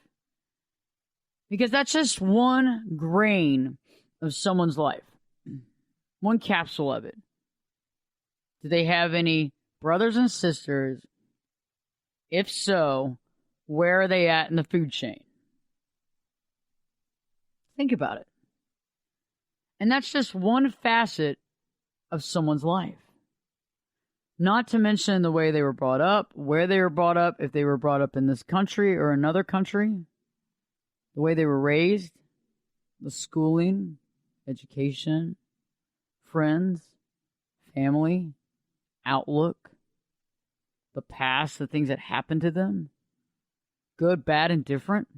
Because that's just one grain of someone's life. One capsule of it. Do they have any brothers and sisters? If so, where are they at in the food chain? Think about it. And that's just one facet of someone's life. Not to mention the way they were brought up, where they were brought up, if they were brought up in this country or another country, the way they were raised, the schooling, education, friends, family, outlook, the past, the things that happened to them, good, bad, and different.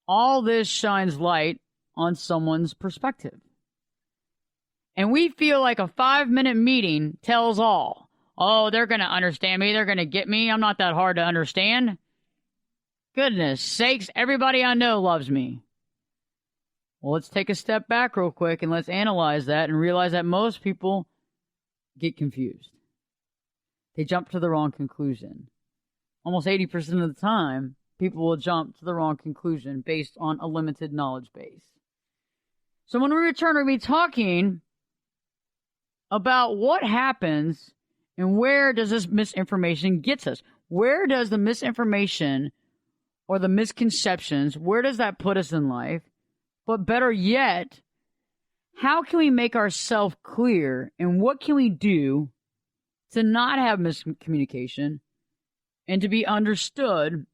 All this shines light on someone's perspective. And we feel like a 5-minute meeting tells all. Oh, they're going to understand me. They're going to get me. I'm not that hard to understand. Goodness sakes, everybody I know loves me. Well, let's take a step back real quick and let's analyze that and realize that most people get confused. They jump to the wrong conclusion. Almost 80% of the time, people will jump to the wrong conclusion based on a limited knowledge base. So when we return, we'll be talking about what happens and where does this misinformation get us. Where does the misinformation or the misconceptions, where does that put us in life? But better yet, how can we make ourselves clear and what can we do to not have miscommunication and to be understood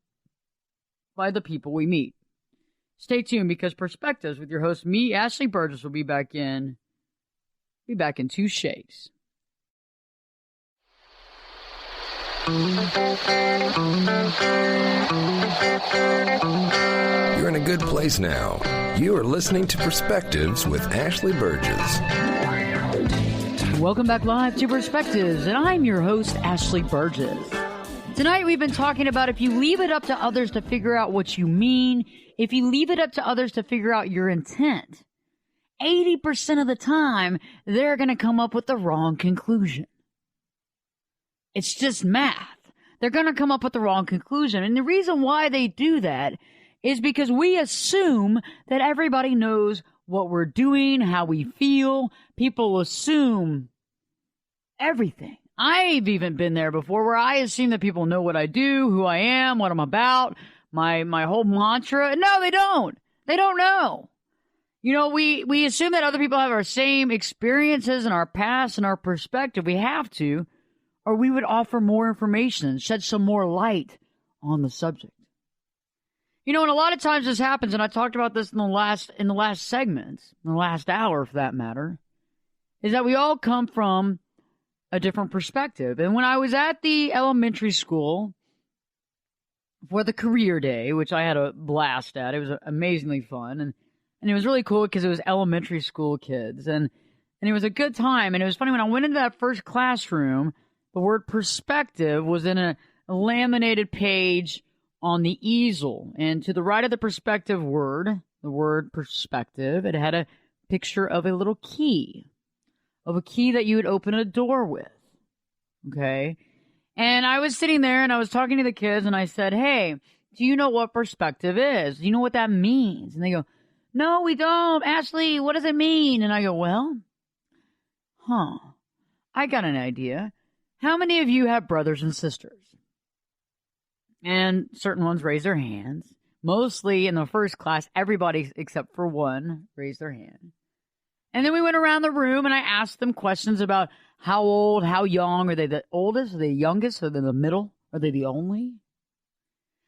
by the people we meet? Stay tuned because Perspectives with your host, me, Ashley Burgess, will be back in 2 shakes. You're in a good place now. You are listening to Perspectives with Ashley Burgess. Welcome back live to Perspectives, and I'm your host, Ashley Burgess. Tonight we've been talking about if you leave it up to others to figure out what you mean, if you leave it up to others to figure out your intent, 80% of the time, they're going to come up with the wrong conclusion. It's just math. They're going to come up with the wrong conclusion. And the reason why they do that is because we assume that everybody knows what we're doing, how we feel. People assume everything. I've even been there before where I assume that people know what I do, who I am, what I'm about, my whole mantra. No, they don't. They don't know. You know, we assume that other people have our same experiences and our past and our perspective. We have to, or we would offer more information, shed some more light on the subject. You know, and a lot of times this happens, and I talked about this in the last segments, in the last hour for that matter, is that we all come from a different perspective. And when I was at the elementary school for the career day, which I had a blast at, it was amazingly fun, and it was really cool because it was elementary school kids, and it was a good time. And it was funny, when I went into that first classroom, the word perspective was in a laminated page on the easel. And to the right of the perspective word, the word perspective, it had a picture of a little key, of a key that you would open a door with. Okay? And I was sitting there and I was talking to the kids and I said, hey, do you know what perspective is? Do you know what that means? And they go, no, we don't. Ashley, what does it mean? And I go, well, I got an idea. How many of you have brothers and sisters? And certain ones raised their hands. Mostly in the first class, everybody except for one raised their hand. And then we went around the room and I asked them questions about how old, how young. Are they the oldest? Are they the youngest? Are they the middle? Are they the only?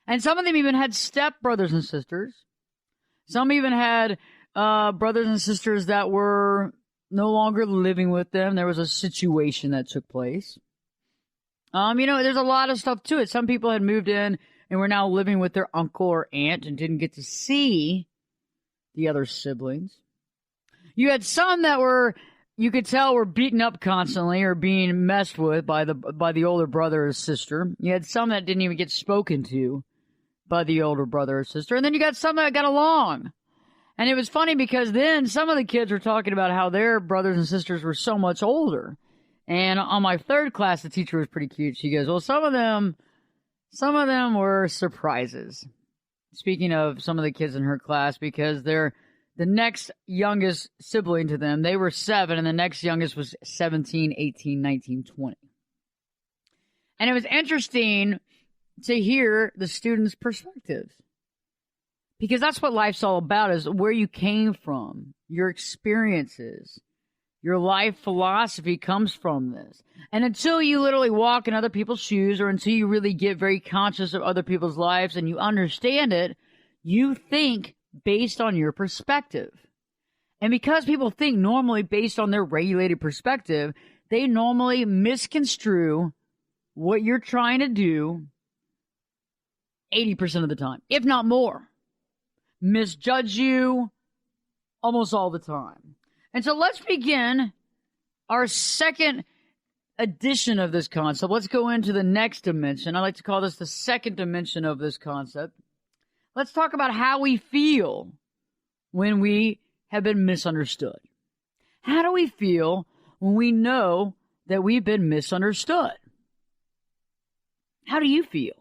And some of them even had step brothers and sisters. Some even had brothers and sisters that were no longer living with them. There was a situation that took place. You know, there's a lot of stuff to it. Some people had moved in and were now living with their uncle or aunt and didn't get to see the other siblings. You had some that were, you could tell, were beaten up constantly or being messed with by the older brother or sister. You had some that didn't even get spoken to by the older brother or sister. And then you got some that got along. And it was funny because then some of the kids were talking about how their brothers and sisters were so much older. And on my third class, the teacher was pretty cute. She goes, well, some of them were surprises. Speaking of some of the kids in her class, because they're the next youngest sibling to them, they were 7, and the next youngest was 17, 18, 19, 20. And it was interesting to hear the students' perspectives. Because that's what life's all about, is where you came from, your experiences, Your life philosophy comes from this. And until you literally walk in other people's shoes, or until you really get very conscious of other people's lives and you understand it, you think based on your perspective. And because people think normally based on their regulated perspective, they normally misconstrue what you're trying to do 80% of the time, if not more. Misjudge you almost all the time. And so let's begin our second edition of this concept. Let's go into the next dimension. I like to call this the second dimension of this concept. Let's talk about how we feel when we have been misunderstood. How do we feel when we know that we've been misunderstood? How do you feel?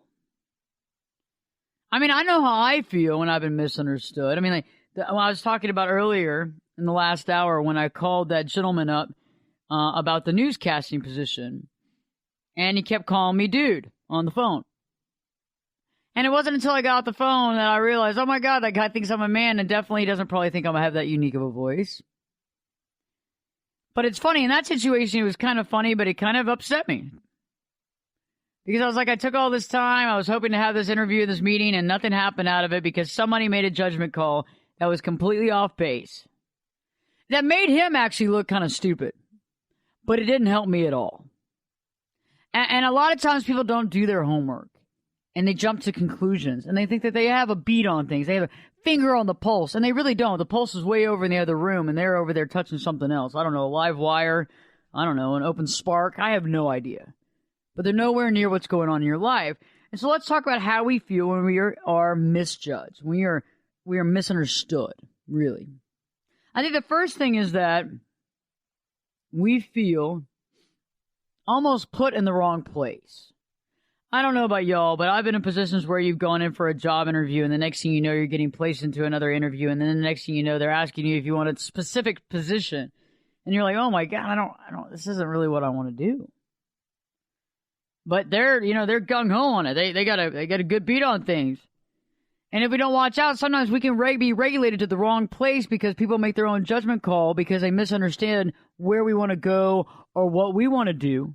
I mean, I know how I feel when I've been misunderstood. I mean, like when I was talking about earlier in the last hour when I called that gentleman up about the newscasting position, and he kept calling me dude on the phone. And it wasn't until I got off the phone that I realized, oh my God, that guy thinks I'm a man, and definitely doesn't probably think I'm going to have that unique of a voice. But it's funny, in that situation, it was kind of funny, but it kind of upset me. Because I was like, I took all this time, I was hoping to have this interview, this meeting, and nothing happened out of it because somebody made a judgment call that was completely off base. That made him actually look kind of stupid. But it didn't help me at all. And a lot of times people don't do their homework. And they jump to conclusions. And they think that they have a beat on things. They have a finger on the pulse. And they really don't. The pulse is way over in the other room. And they're over there touching something else. I don't know, a live wire. I don't know, an open spark. I have no idea. But they're nowhere near what's going on in your life. And so let's talk about how we feel when we are misjudged. When we are misunderstood, really. I think the first thing is that we feel almost put in the wrong place. I don't know about y'all, but I've been in positions where you've gone in for a job interview, and the next thing you know, you're getting placed into another interview, and then the next thing you know, they're asking you if you want a specific position. And you're like, oh my God, I don't, this isn't really what I want to do. But they're gung-ho on it. They got a good beat on things. And if we don't watch out, sometimes we can be regulated to the wrong place because people make their own judgment call because they misunderstand where we want to go or what we want to do.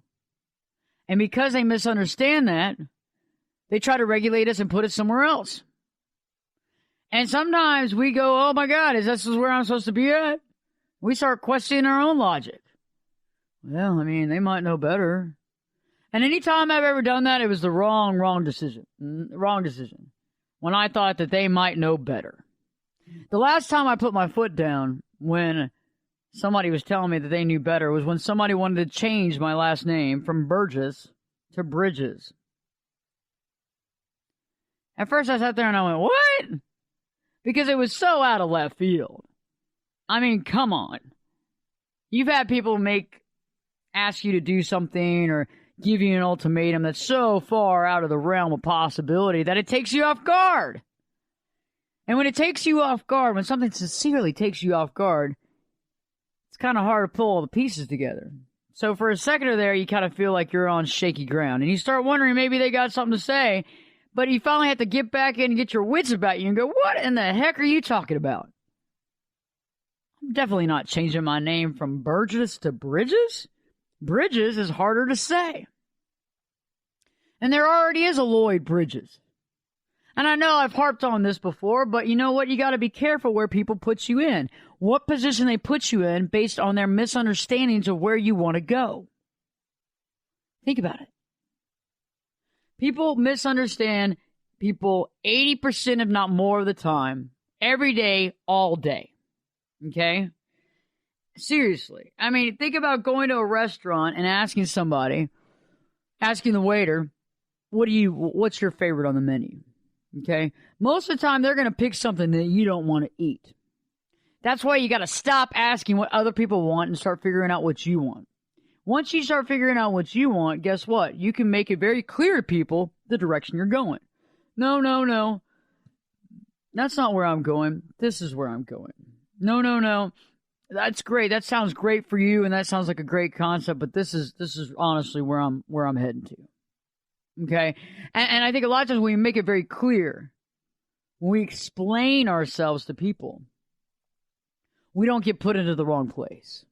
And because they misunderstand that, they try to regulate us and put us somewhere else. And sometimes we go, oh my God, is this where I'm supposed to be at? We start questioning our own logic. Well, I mean, they might know better. And anytime I've ever done that, it was the wrong decision. Wrong decision. When I thought that they might know better. The last time I put my foot down when somebody was telling me that they knew better was when somebody wanted to change my last name from Burgess to Bridges. At first I sat there and I went, what? Because it was so out of left field. I mean, come on. You've had people ask you to do something or give you an ultimatum that's so far out of the realm of possibility that it takes you off guard. And when it takes you off guard, when something sincerely takes you off guard, it's kind of hard to pull all the pieces together. So for a second or there, you kind of feel like you're on shaky ground. And you start wondering, maybe they got something to say, but you finally have to get back in and get your wits about you and go, what in the heck are you talking about? I'm definitely not changing my name from Burgess to Bridges. Bridges is harder to say. And there already is a Lloyd Bridges. And I know I've harped on this before, but you know what? You got to be careful where people put you in. What position they put you in based on their misunderstandings of where you want to go. Think about it. People misunderstand people 80%, if not more of the time, every day, all day. Okay? Seriously. I mean, think about going to a restaurant and asking the waiter, what's your favorite on the menu? Okay? Most of the time, they're going to pick something that you don't want to eat. That's why you got to stop asking what other people want and start figuring out what you want. Once you start figuring out what you want, guess what? You can make it very clear to people the direction you're going. No. That's not where I'm going. This is where I'm going. No. That's great. That sounds great for you, and that sounds like a great concept. But this is honestly where I'm heading to. Okay, and I think a lot of times when we make it very clear, when we explain ourselves to people, we don't get put into the wrong place.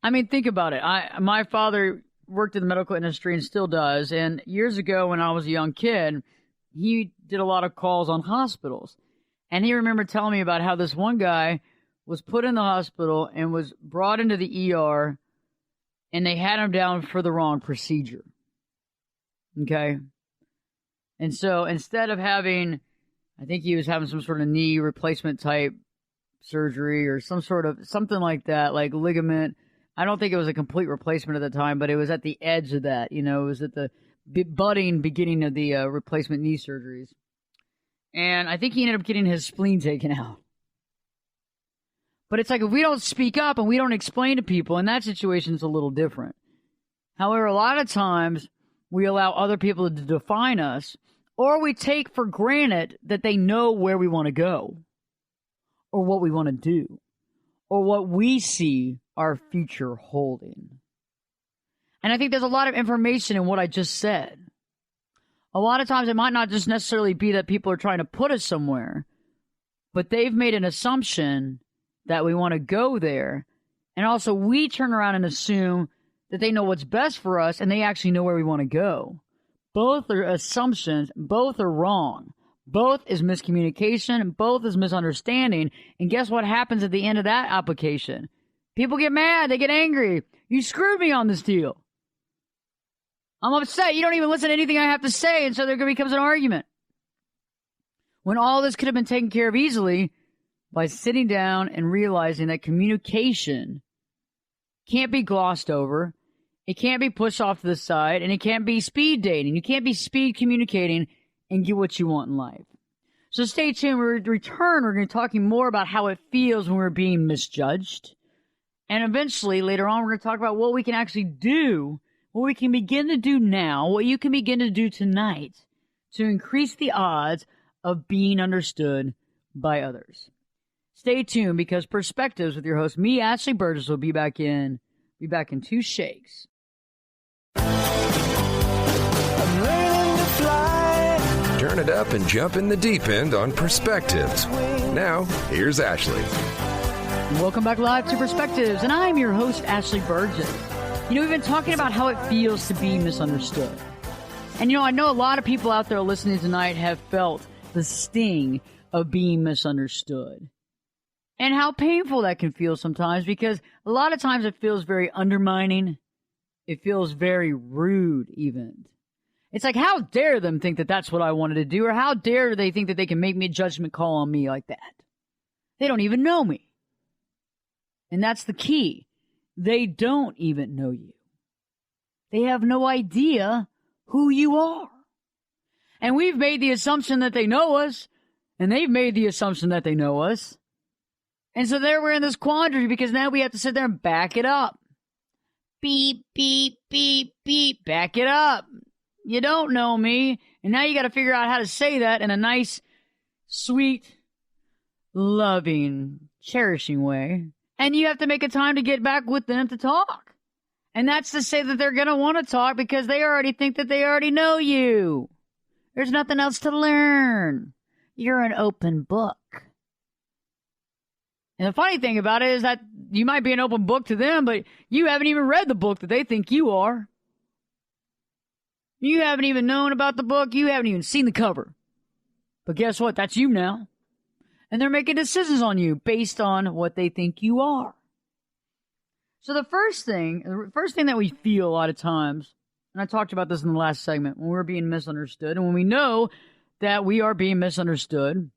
I mean, think about it. My father worked in the medical industry and still does. And years ago when I was a young kid, he did a lot of calls on hospitals. And he remembered telling me about how this one guy was put in the hospital and was brought into the ER, and they had him down for the wrong procedure. Okay? And so instead of having, I think he was having some sort of knee replacement type surgery or something like that, like ligament. I don't think it was a complete replacement at the time, but it was at the edge of that. You know, it was at the budding beginning of the replacement knee surgeries. And I think he ended up getting his spleen taken out. But it's like if we don't speak up and we don't explain to people, in that situation, it's a little different. However, a lot of times we allow other people to define us, or we take for granted that they know where we want to go, or what we want to do, or what we see our future holding. And I think there's a lot of information in what I just said. A lot of times it might not just necessarily be that people are trying to put us somewhere, but they've made an assumption that we want to go there. And also we turn around and assume that they know what's best for us and they actually know where we want to go. Both are assumptions. Both are wrong. Both is miscommunication. Both is misunderstanding. And guess what happens at the end of that application? People get mad. They get angry. You screwed me on this deal. I'm upset. You don't even listen to anything I have to say. And so there becomes an argument. When all this could have been taken care of easily by sitting down and realizing that communication can't be glossed over. It can't be pushed off to the side. And it can't be speed dating. You can't be speed communicating and get what you want in life. So stay tuned. When we return, we're going to be talking more about how it feels when we're being misjudged. And eventually, later on, we're going to talk about what we can actually do, what we can begin to do now, what you can begin to do tonight to increase the odds of being understood by others. Stay tuned, because Perspectives with your host, me, Ashley Burgess, will be back in 2 shakes. Turn it up and jump in the deep end on Perspectives. Now, here's Ashley. Welcome back live to Perspectives, and I'm your host, Ashley Burgess. You know, we've been talking about how it feels to be misunderstood. And, you know, I know a lot of people out there listening tonight have felt the sting of being misunderstood. And how painful that can feel sometimes, because a lot of times it feels very undermining. It feels very rude, even. It's like, how dare them think that that's what I wanted to do, or how dare they think that they can make me a judgment call on me like that? They don't even know me. And that's the key. They don't even know you. They have no idea who you are. And we've made the assumption that they know us, and they've made the assumption that they know us. And so there we're in this quandary, because now we have to sit there and back it up. Beep, beep, beep, beep. Back it up. You don't know me. And now you got to figure out how to say that in a nice, sweet, loving, cherishing way. And you have to make a time to get back with them to talk. And that's to say that they're going to want to talk because they already think that they already know you. There's nothing else to learn. You're an open book. And the funny thing about it is that you might be an open book to them, but you haven't even read the book that they think you are. You haven't even known about the book. You haven't even seen the cover. But guess what? That's you now. And they're making decisions on you based on what they think you are. So the first thing that we feel a lot of times, and I talked about this in the last segment, when we're being misunderstood, and when we know that we are being misunderstood,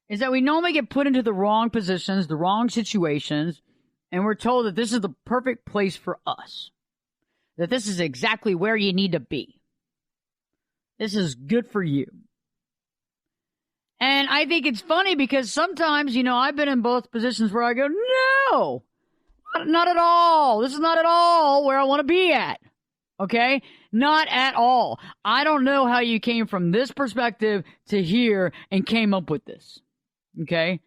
is that we normally get put into the wrong positions, the wrong situations, and we're told that this is the perfect place for us. That this is exactly where you need to be. This is good for you. And I think it's funny because sometimes, you know, I've been in both positions where I go, no, not at all. This is not at all where I want to be at. Okay? Not at all. I don't know how you came from this perspective to here and came up with this. Okay?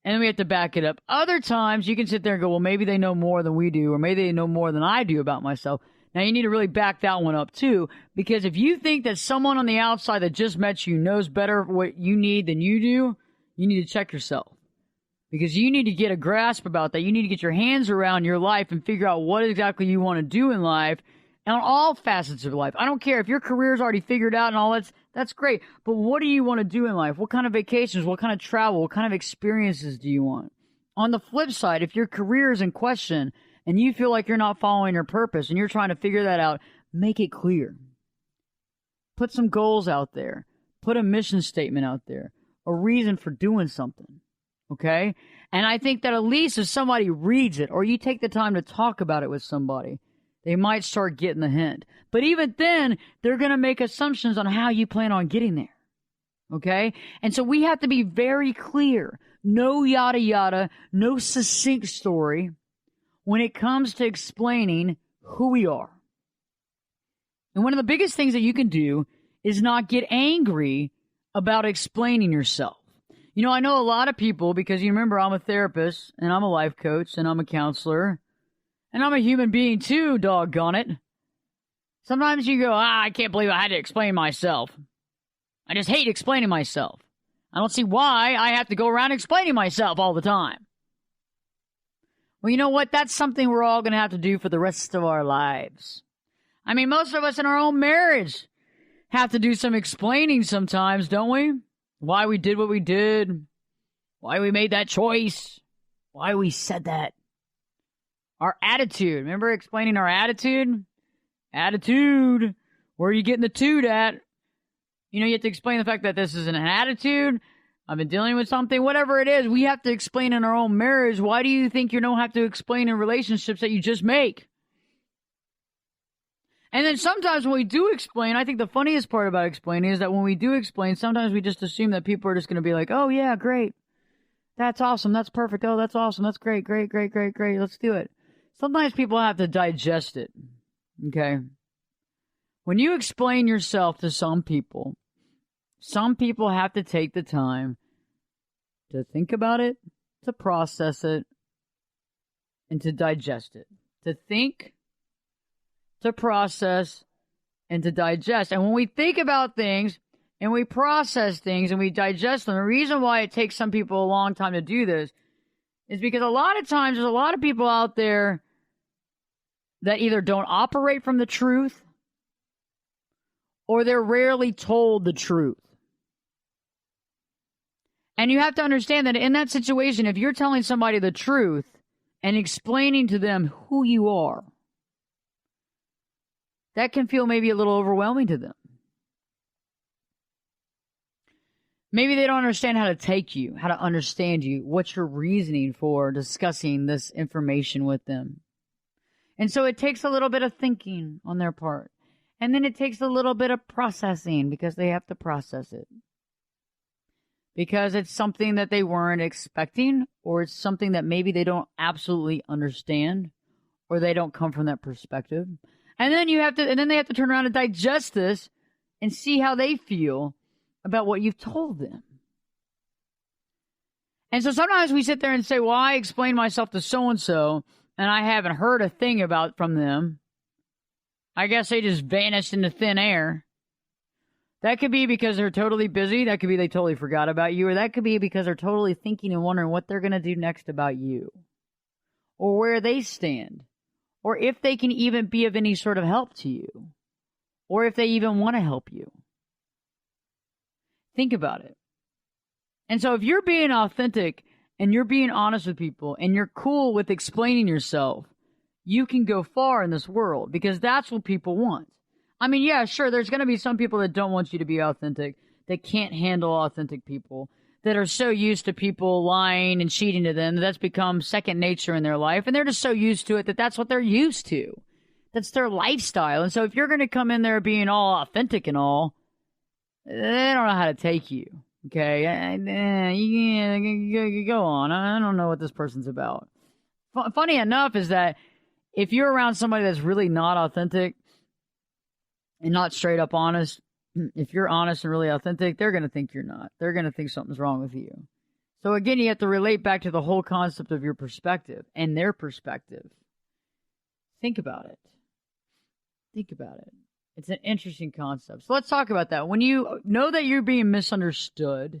And then we have to back it up. Other times you can sit there and go, well, maybe they know more than we do, or maybe they know more than I do about myself. Now, you need to really back that one up, too, because if you think that someone on the outside that just met you knows better what you need than you do, you need to check yourself. because you need to get a grasp about that. You need to get your hands around your life and figure out what exactly you want to do in life and on all facets of life. I don't care if your career's already figured out and all that's great. But what do you want to do in life? What kind of vacations? What kind of travel? What kind of experiences do you want? On the flip side, if your career is in question and you feel like you're not following your purpose and you're trying to figure that out, make it clear. Put some goals out there. Put a mission statement out there. A reason for doing something. Okay? And I think that at least if somebody reads it or you take the time to talk about it with somebody, they might start getting the hint. But even then, they're going to make assumptions on how you plan on getting there. Okay? And so we have to be very clear. No yada yada, no succinct story when it comes to explaining who we are. And one of the biggest things that you can do is not get angry about explaining yourself. You know, I know a lot of people, because you remember I'm a therapist and I'm a life coach and I'm a counselor and I'm a human being too, doggone it. Sometimes you go, I can't believe I had to explain myself. I just hate explaining myself. I don't see why I have to go around explaining myself all the time. Well, you know what? That's something we're all going to have to do for the rest of our lives. I mean, most of us in our own marriage have to do some explaining sometimes, don't we? Why we did what we did, why we made that choice, why we said that. Our attitude. Remember explaining our attitude? Attitude. Where are you getting the toot at? You know, you have to explain the fact that this is an attitude. I've been dealing with something. Whatever it is, we have to explain in our own marriage. Why do you think you don't have to explain in relationships that you just make? And then sometimes when we do explain, I think the funniest part about explaining is that when we do explain, sometimes we just assume that people are just going to be like, oh, yeah, great. That's awesome. That's perfect. Oh, that's awesome. That's great, great, great, great, great. Let's do it. Sometimes people have to digest it. Okay? When you explain yourself to some people have to take the time to think about it, to process it, and to digest it. To think, to process, and to digest. And when we think about things and we process things and we digest them, the reason why it takes some people a long time to do this is because a lot of times there's a lot of people out there that either don't operate from the truth or they're rarely told the truth. And you have to understand that in that situation, if you're telling somebody the truth and explaining to them who you are, that can feel maybe a little overwhelming to them. Maybe they don't understand how to take you, how to understand you, what's your reasoning for discussing this information with them. And so it takes a little bit of thinking on their part. And then it takes a little bit of processing because they have to process it. Because it's something that they weren't expecting, or it's something that maybe they don't absolutely understand, or they don't come from that perspective. And then they have to turn around and digest this and see how they feel about what you've told them. And so sometimes we sit there and say, well, I explained myself to so-and-so, and I haven't heard a thing from them. I guess they just vanished into thin air. That could be because they're totally busy. That could be they totally forgot about you. Or that could be because they're totally thinking and wondering what they're going to do next about you. Or where they stand. Or if they can even be of any sort of help to you. Or if they even want to help you. Think about it. And so if you're being authentic and you're being honest with people and you're cool with explaining yourself, you can go far in this world because that's what people want. I mean, yeah, sure, there's going to be some people that don't want you to be authentic, that can't handle authentic people, that are so used to people lying and cheating to them that that's become second nature in their life, and they're just so used to it that that's what they're used to. That's their lifestyle. And so if you're going to come in there being all authentic and all, they don't know how to take you. Okay? Go on. I don't know what this person's about. Funny enough is that if you're around somebody that's really not authentic and not straight up honest, if you're honest and really authentic, they're going to think you're not. They're going to think something's wrong with you. So again, you have to relate back to the whole concept of your perspective and their perspective. Think about it. Think about it. It's an interesting concept. So let's talk about that. When you know that you're being misunderstood,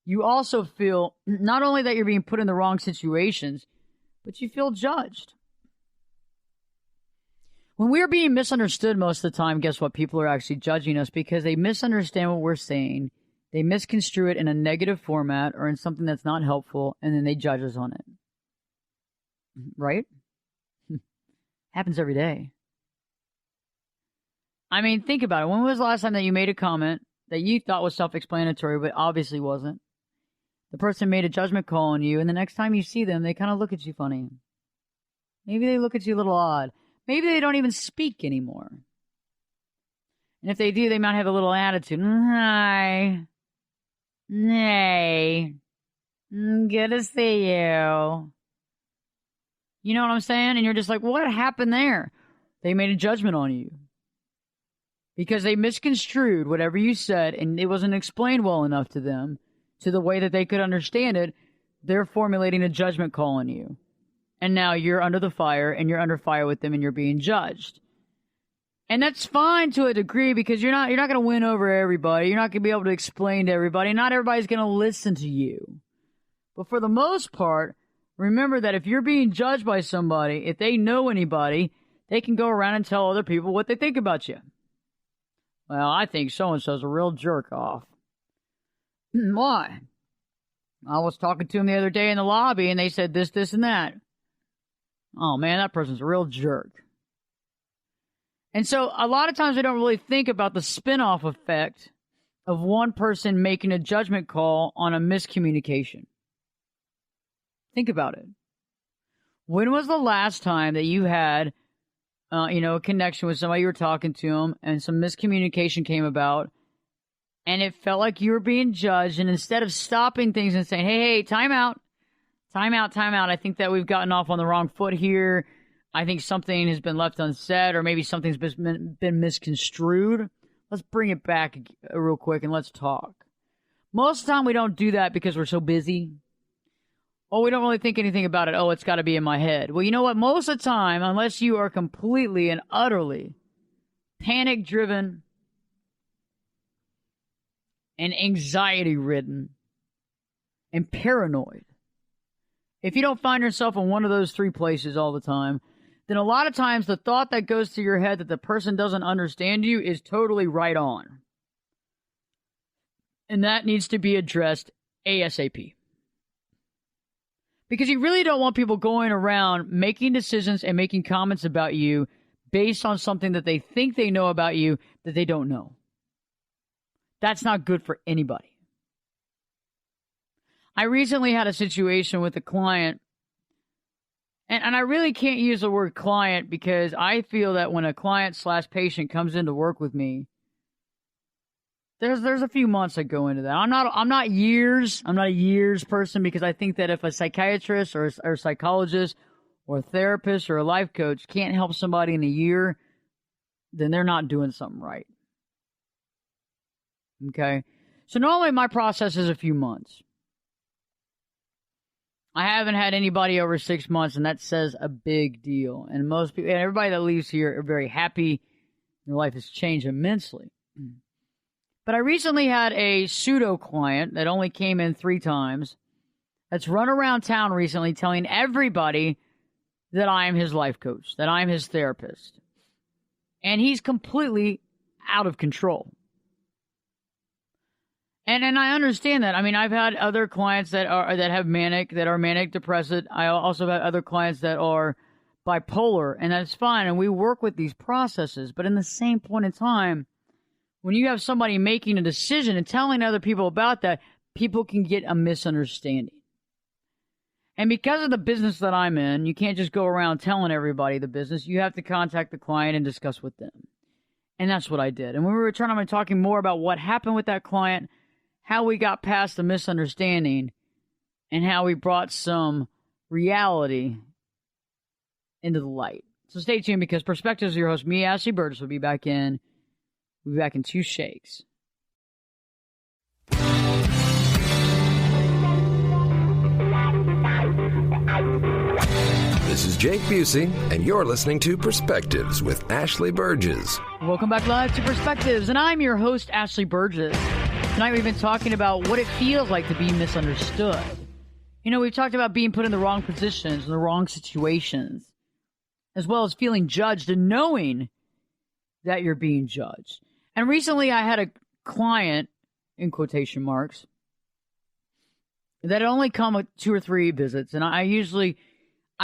you also feel not only that you're being put in the wrong situations, but you feel judged. When we're being misunderstood most of the time, guess what? People are actually judging us because they misunderstand what we're saying. They misconstrue it in a negative format or in something that's not helpful, and then they judge us on it. Right? Happens every day. I mean, think about it. When was the last time that you made a comment that you thought was self-explanatory, but obviously wasn't? The person made a judgment call on you, and the next time you see them, they kind of look at you funny. Maybe they look at you a little odd. Maybe they don't even speak anymore. And if they do, they might have a little attitude. Hi. Hey. Good to see you. You know what I'm saying? And you're just like, what happened there? They made a judgment on you. Because they misconstrued whatever you said, and it wasn't explained well enough to them, to the way that they could understand it. They're formulating a judgment call on you. And now you're under the fire, and you're under fire with them, and you're being judged. And that's fine to a degree, because you're not going to win over everybody. You're not going to be able to explain to everybody. Not everybody's going to listen to you. But for the most part, remember that if you're being judged by somebody, if they know anybody, they can go around and tell other people what they think about you. Well, I think so-and-so's a real jerk-off. Why? I was talking to him the other day in the lobby, and they said this, this, and that. Oh, man, that person's a real jerk. And so a lot of times we don't really think about the spin-off effect of one person making a judgment call on a miscommunication. Think about it. When was the last time that you had, a connection with somebody, you were talking to them, and some miscommunication came about, and it felt like you were being judged, and instead of stopping things and saying, hey, time out. I think that we've gotten off on the wrong foot here. I think something has been left unsaid, or maybe something's been misconstrued. Let's bring it back real quick and let's talk. Most of the time we don't do that because we're so busy. Or we don't really think anything about it. Oh, it's got to be in my head. Well, you know what? Most of the time, unless you are completely and utterly panic-driven and anxiety-ridden and paranoid, if you don't find yourself in one of those three places all the time, then a lot of times the thought that goes through your head that the person doesn't understand you is totally right on. And that needs to be addressed ASAP. Because you really don't want people going around making decisions and making comments about you based on something that they think they know about you that they don't know. That's not good for anybody. I recently had a situation with a client, and I really can't use the word client because I feel that when a client/patient comes in to work with me, there's a few months that go into that. I'm not years. I'm not a years person, because I think that if a psychiatrist or a psychologist or a therapist or a life coach can't help somebody in a year, then they're not doing something right. Okay? So normally my process is a few months. I haven't had anybody over 6 months, and that says a big deal. And most people, and everybody that leaves here are very happy. Their life has changed immensely. But I recently had a pseudo client that only came in 3 times that's run around town recently telling everybody that I am his life coach, that I'm his therapist. And he's completely out of control. And I understand that. I mean, I've had other clients that are manic depressive. I also have other clients that are bipolar, and that's fine. And we work with these processes. But in the same point in time, when you have somebody making a decision and telling other people about that, people can get a misunderstanding. And because of the business that I'm in, you can't just go around telling everybody the business. You have to contact the client and discuss with them. And that's what I did. And when we were talking more about what happened with that client, how we got past the misunderstanding, and how we brought some reality into the light. So stay tuned, because Perspectives, your host, me, Ashley Burgess, will be back in 2 shakes. This is Jake Busey, and you're listening to Perspectives with Ashley Burgess. Welcome back live to Perspectives, and I'm your host, Ashley Burgess. Tonight we've been talking about what it feels like to be misunderstood. You know, we've talked about being put in the wrong positions, in the wrong situations, as well as feeling judged and knowing that you're being judged. And recently I had a client, in quotation marks, that had only come with 2 or 3 visits. And I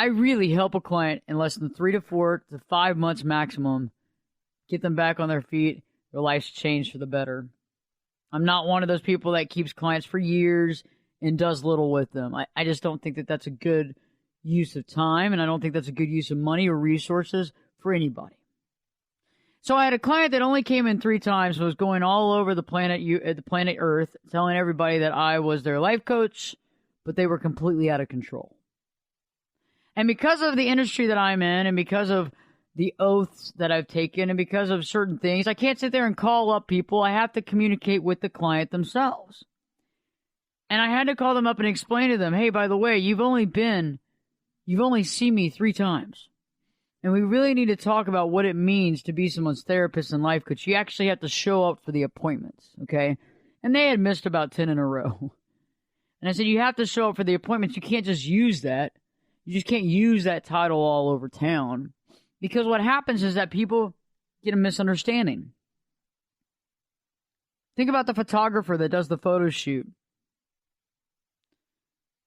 really help a client in less than 3 to 4 to 5 months maximum, get them back on their feet, their life's changed for the better. I'm not one of those people that keeps clients for years and does little with them. I just don't think that that's a good use of time, and I don't think that's a good use of money or resources for anybody. So I had a client that only came in 3 times, was going all over the planet Earth, telling everybody that I was their life coach, but they were completely out of control. And because of the industry that I'm in, and because of the oaths that I've taken, and because of certain things, I can't sit there and call up people. I have to communicate with the client themselves. And I had to call them up and explain to them, hey, by the way, you've only seen me 3 times. And we really need to talk about what it means to be someone's therapist and life coach. You actually have to show up for the appointments, okay? And they had missed about 10 in a row. And I said, you have to show up for the appointments. You can't just use that. You just can't use that title all over town. Because what happens is that people get a misunderstanding. Think about the photographer that does the photo shoot.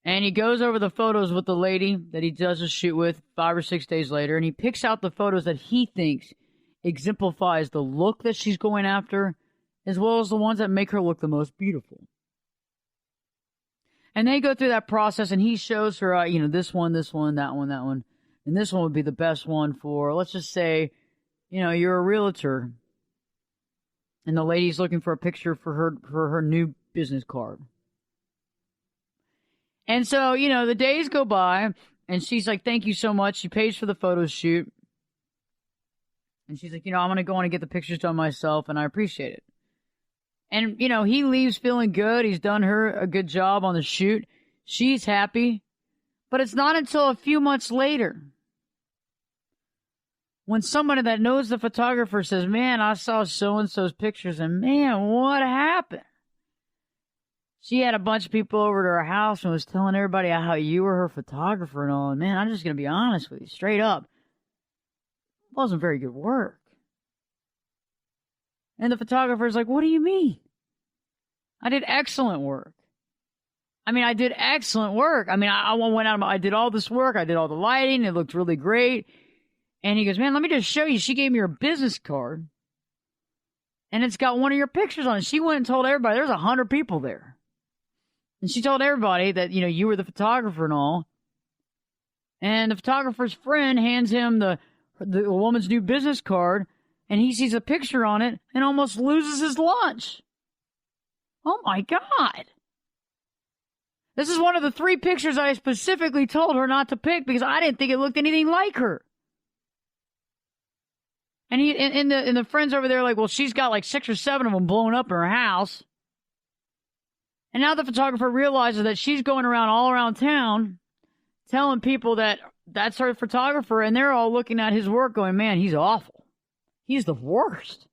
And he goes over the photos with the lady that he does a shoot with 5 or 6 days later, and he picks out the photos that he thinks exemplifies the look that she's going after, as well as the ones that make her look the most beautiful. And they go through that process, and he shows her, this one, that one. And this one would be the best one for, let's just say, you're a realtor. And the lady's looking for a picture for her new business card. And so, the days go by, and she's like, thank you so much. She pays for the photo shoot. And she's like, I'm going to go on and get the pictures done myself, and I appreciate it. And, he leaves feeling good. He's done her a good job on the shoot. She's happy. But it's not until a few months later when somebody that knows the photographer says, man, I saw so-and-so's pictures, and man, what happened? She had a bunch of people over to her house and was telling everybody how you were her photographer and all. And man, I'm just going to be honest with you, straight up. It wasn't very good work. And the photographer's like, what do you mean? I did excellent work. I did excellent work. I went out, I did all this work. I did all the lighting. It looked really great. And he goes, man, let me just show you. She gave me her business card. And it's got one of your pictures on it. She went and told everybody. There's 100 people there. And she told everybody that, you were the photographer and all. And the photographer's friend hands him the woman's new business card. And he sees a picture on it and almost loses his lunch. Oh, my God. This is one of the 3 pictures I specifically told her not to pick because I didn't think it looked anything like her. And the friends over there are like, well, she's got like 6 or 7 of them blown up in her house. And now the photographer realizes that she's going around all around town telling people that that's her photographer, and they're all looking at his work going, man, he's awful. He's the worst.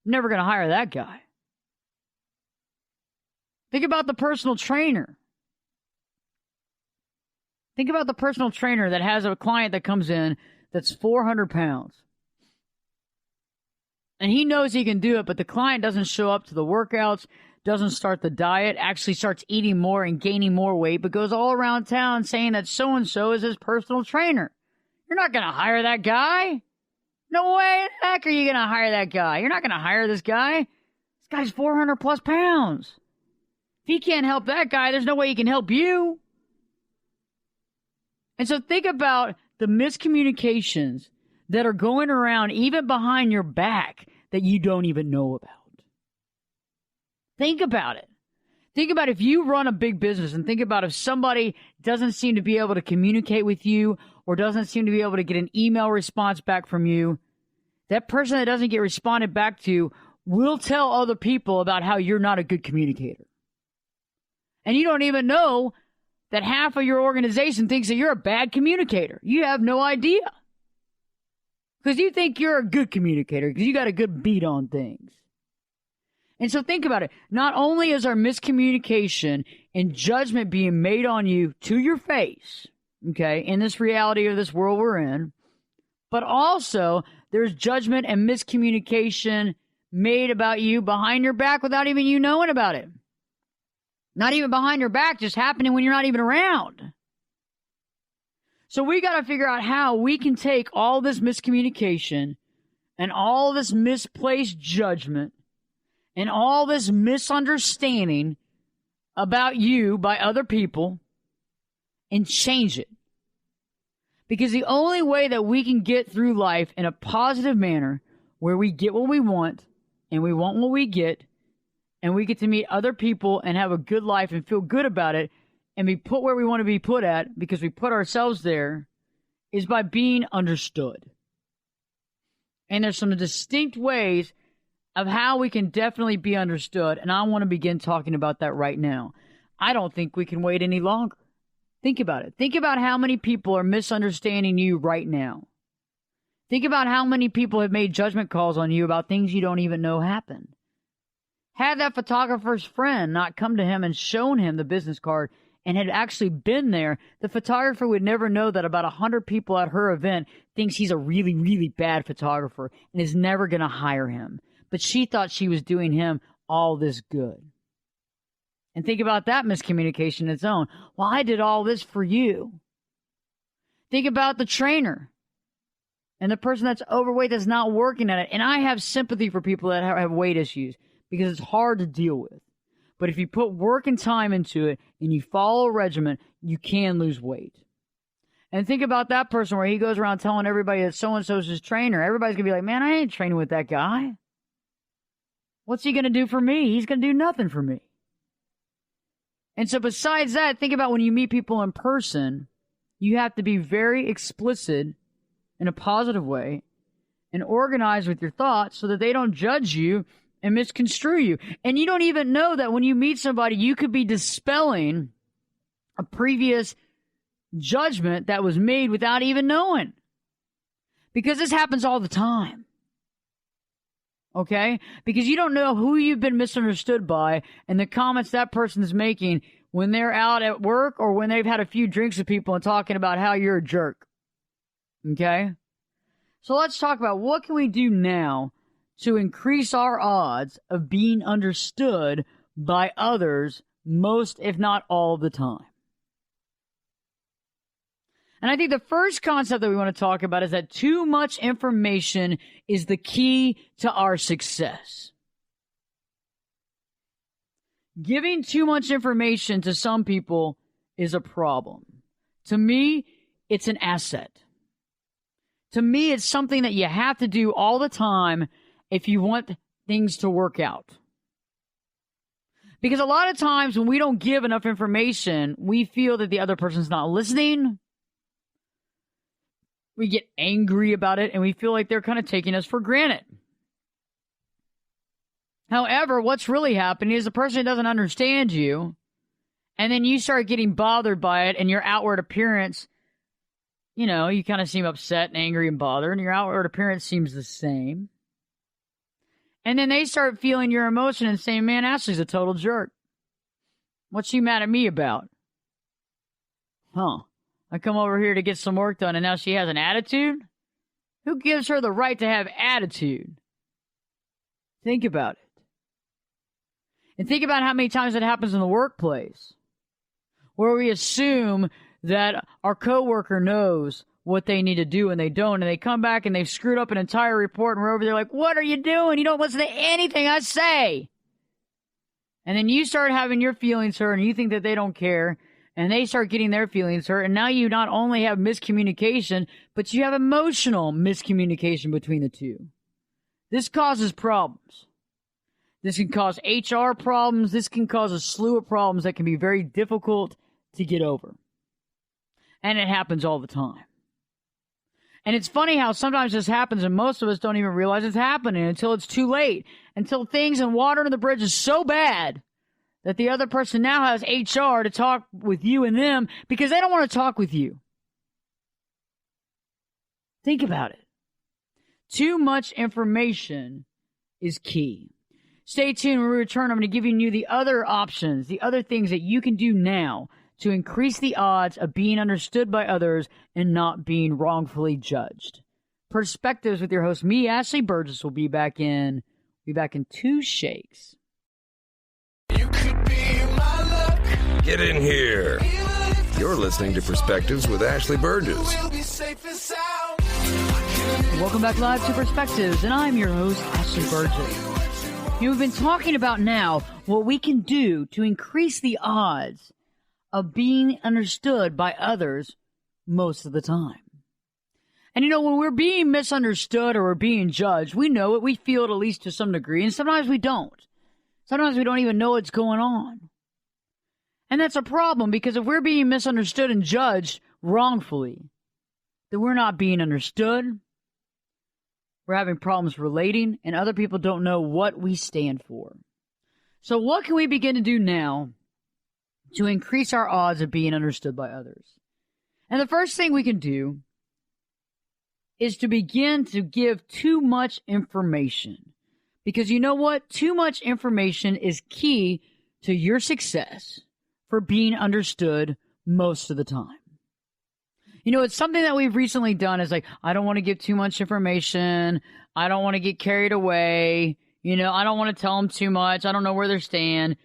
I'm never going to hire that guy. Think about the personal trainer. Think about the personal trainer that has a client that comes in that's 400 pounds. And he knows he can do it, but the client doesn't show up to the workouts, doesn't start the diet, actually starts eating more and gaining more weight, but goes all around town saying that so-and-so is his personal trainer. You're not going to hire that guy. No way in heck are you going to hire that guy. You're not going to hire this guy. This guy's 400 plus pounds. If he can't help that guy, there's no way he can help you. And so think about the miscommunications that are going around even behind your back that you don't even know about. Think about it. Think about if you run a big business, and think about if somebody doesn't seem to be able to communicate with you or doesn't seem to be able to get an email response back from you. That person that doesn't get responded back to will tell other people about how you're not a good communicator. And you don't even know that half of your organization thinks that you're a bad communicator. You have no idea. Because you think you're a good communicator because you got a good beat on things. And so think about it. Not only is our miscommunication and judgment being made on you to your face, okay, in this reality of this world we're in, but also there's judgment and miscommunication made about you behind your back without even you knowing about it. Not even behind your back, just happening when you're not even around. So we got to figure out how we can take all this miscommunication and all this misplaced judgment and all this misunderstanding about you by other people and change it. Because the only way that we can get through life in a positive manner where we get what we want and we want what we get and we get to meet other people and have a good life and feel good about it and be put where we want to be put at because we put ourselves there is by being understood. And there's some distinct ways of how we can definitely be understood, and I want to begin talking about that right now. I don't think we can wait any longer. Think about it. Think about how many people are misunderstanding you right now. Think about how many people have made judgment calls on you about things you don't even know happened. Had that photographer's friend not come to him and shown him the business card and had actually been there, the photographer would never know that about 100 people at her event thinks he's a really, really bad photographer and is never going to hire him. But she thought she was doing him all this good. And think about that miscommunication in its own. Well, I did all this for you. Think about the trainer and the person that's overweight that's not working at it. And I have sympathy for people that have weight issues because it's hard to deal with. But if you put work and time into it and you follow a regimen, you can lose weight. And think about that person where he goes around telling everybody that so-and-so's his trainer. Everybody's going to be like, man, I ain't training with that guy. What's he going to do for me? He's going to do nothing for me. And so besides that, think about when you meet people in person, you have to be very explicit in a positive way and organized with your thoughts so that they don't judge you and misconstrue you. And you don't even know that when you meet somebody, you could be dispelling a previous judgment that was made without even knowing. Because this happens all the time. Okay? Because you don't know who you've been misunderstood by and the comments that person is making when they're out at work or when they've had a few drinks with people and talking about how you're a jerk. Okay? So let's talk about what can we do now to increase our odds of being understood by others most, if not all, the time. And I think the first concept that we want to talk about is that too much information is the key to our success. Giving too much information to some people is a problem. To me, it's an asset. To me, it's something that you have to do all the time if you want things to work out. Because a lot of times when we don't give enough information, we feel that the other person's not listening. We get angry about it, and we feel like they're kind of taking us for granted. However, what's really happening is the person doesn't understand you, and then you start getting bothered by it, and your outward appearance, you know, you kind of seem upset and angry and bothered, and your outward appearance seems the same. And then they start feeling your emotion and saying, man, Ashley's a total jerk. What's she mad at me about? I come over here to get some work done, and now she has an attitude? Who gives her the right to have attitude? Think about it. And think about how many times it happens in the workplace, where we assume that our coworker knows what they need to do and they don't, and they come back and they've screwed up an entire report, and we're over there like, what are you doing? You don't listen to anything I say. And then you start having your feelings hurt, and you think that they don't care, and they start getting their feelings hurt, and now you not only have miscommunication, but you have emotional miscommunication between the two. This causes problems. This can cause HR problems. This can cause a slew of problems that can be very difficult to get over. And it happens all the time. And it's funny how sometimes this happens and most of us don't even realize it's happening until it's too late. Until things and water under the bridge is so bad that the other person now has HR to talk with you and them because they don't want to talk with you. Think about it. Too much information is key. Stay tuned. When we return, I'm going to give you the other options, the other things that you can do now to increase the odds of being understood by others and not being wrongfully judged. Perspectives with your host, me, Ashley Burgess, will be back in 2 shakes. You could be my luck. Get in here. You're listening to Perspectives with Ashley Burgess. Welcome back live to Perspectives, and I'm your host, Ashley Burgess. We've been talking about now what we can do to increase the odds of being understood by others most of the time. And when we're being misunderstood or we're being judged, we know it, we feel it at least to some degree, and sometimes we don't. Sometimes we don't even know what's going on. And that's a problem, because if we're being misunderstood and judged wrongfully, then we're not being understood. We're having problems relating, and other people don't know what we stand for. So what can we begin to do now to increase our odds of being understood by others? And the first thing we can do is to begin to give too much information. Because you know what? Too much information is key to your success for being understood most of the time. It's something that we've recently done is like, I don't want to give too much information. I don't want to get carried away. I don't want to tell them too much. I don't know where they stand.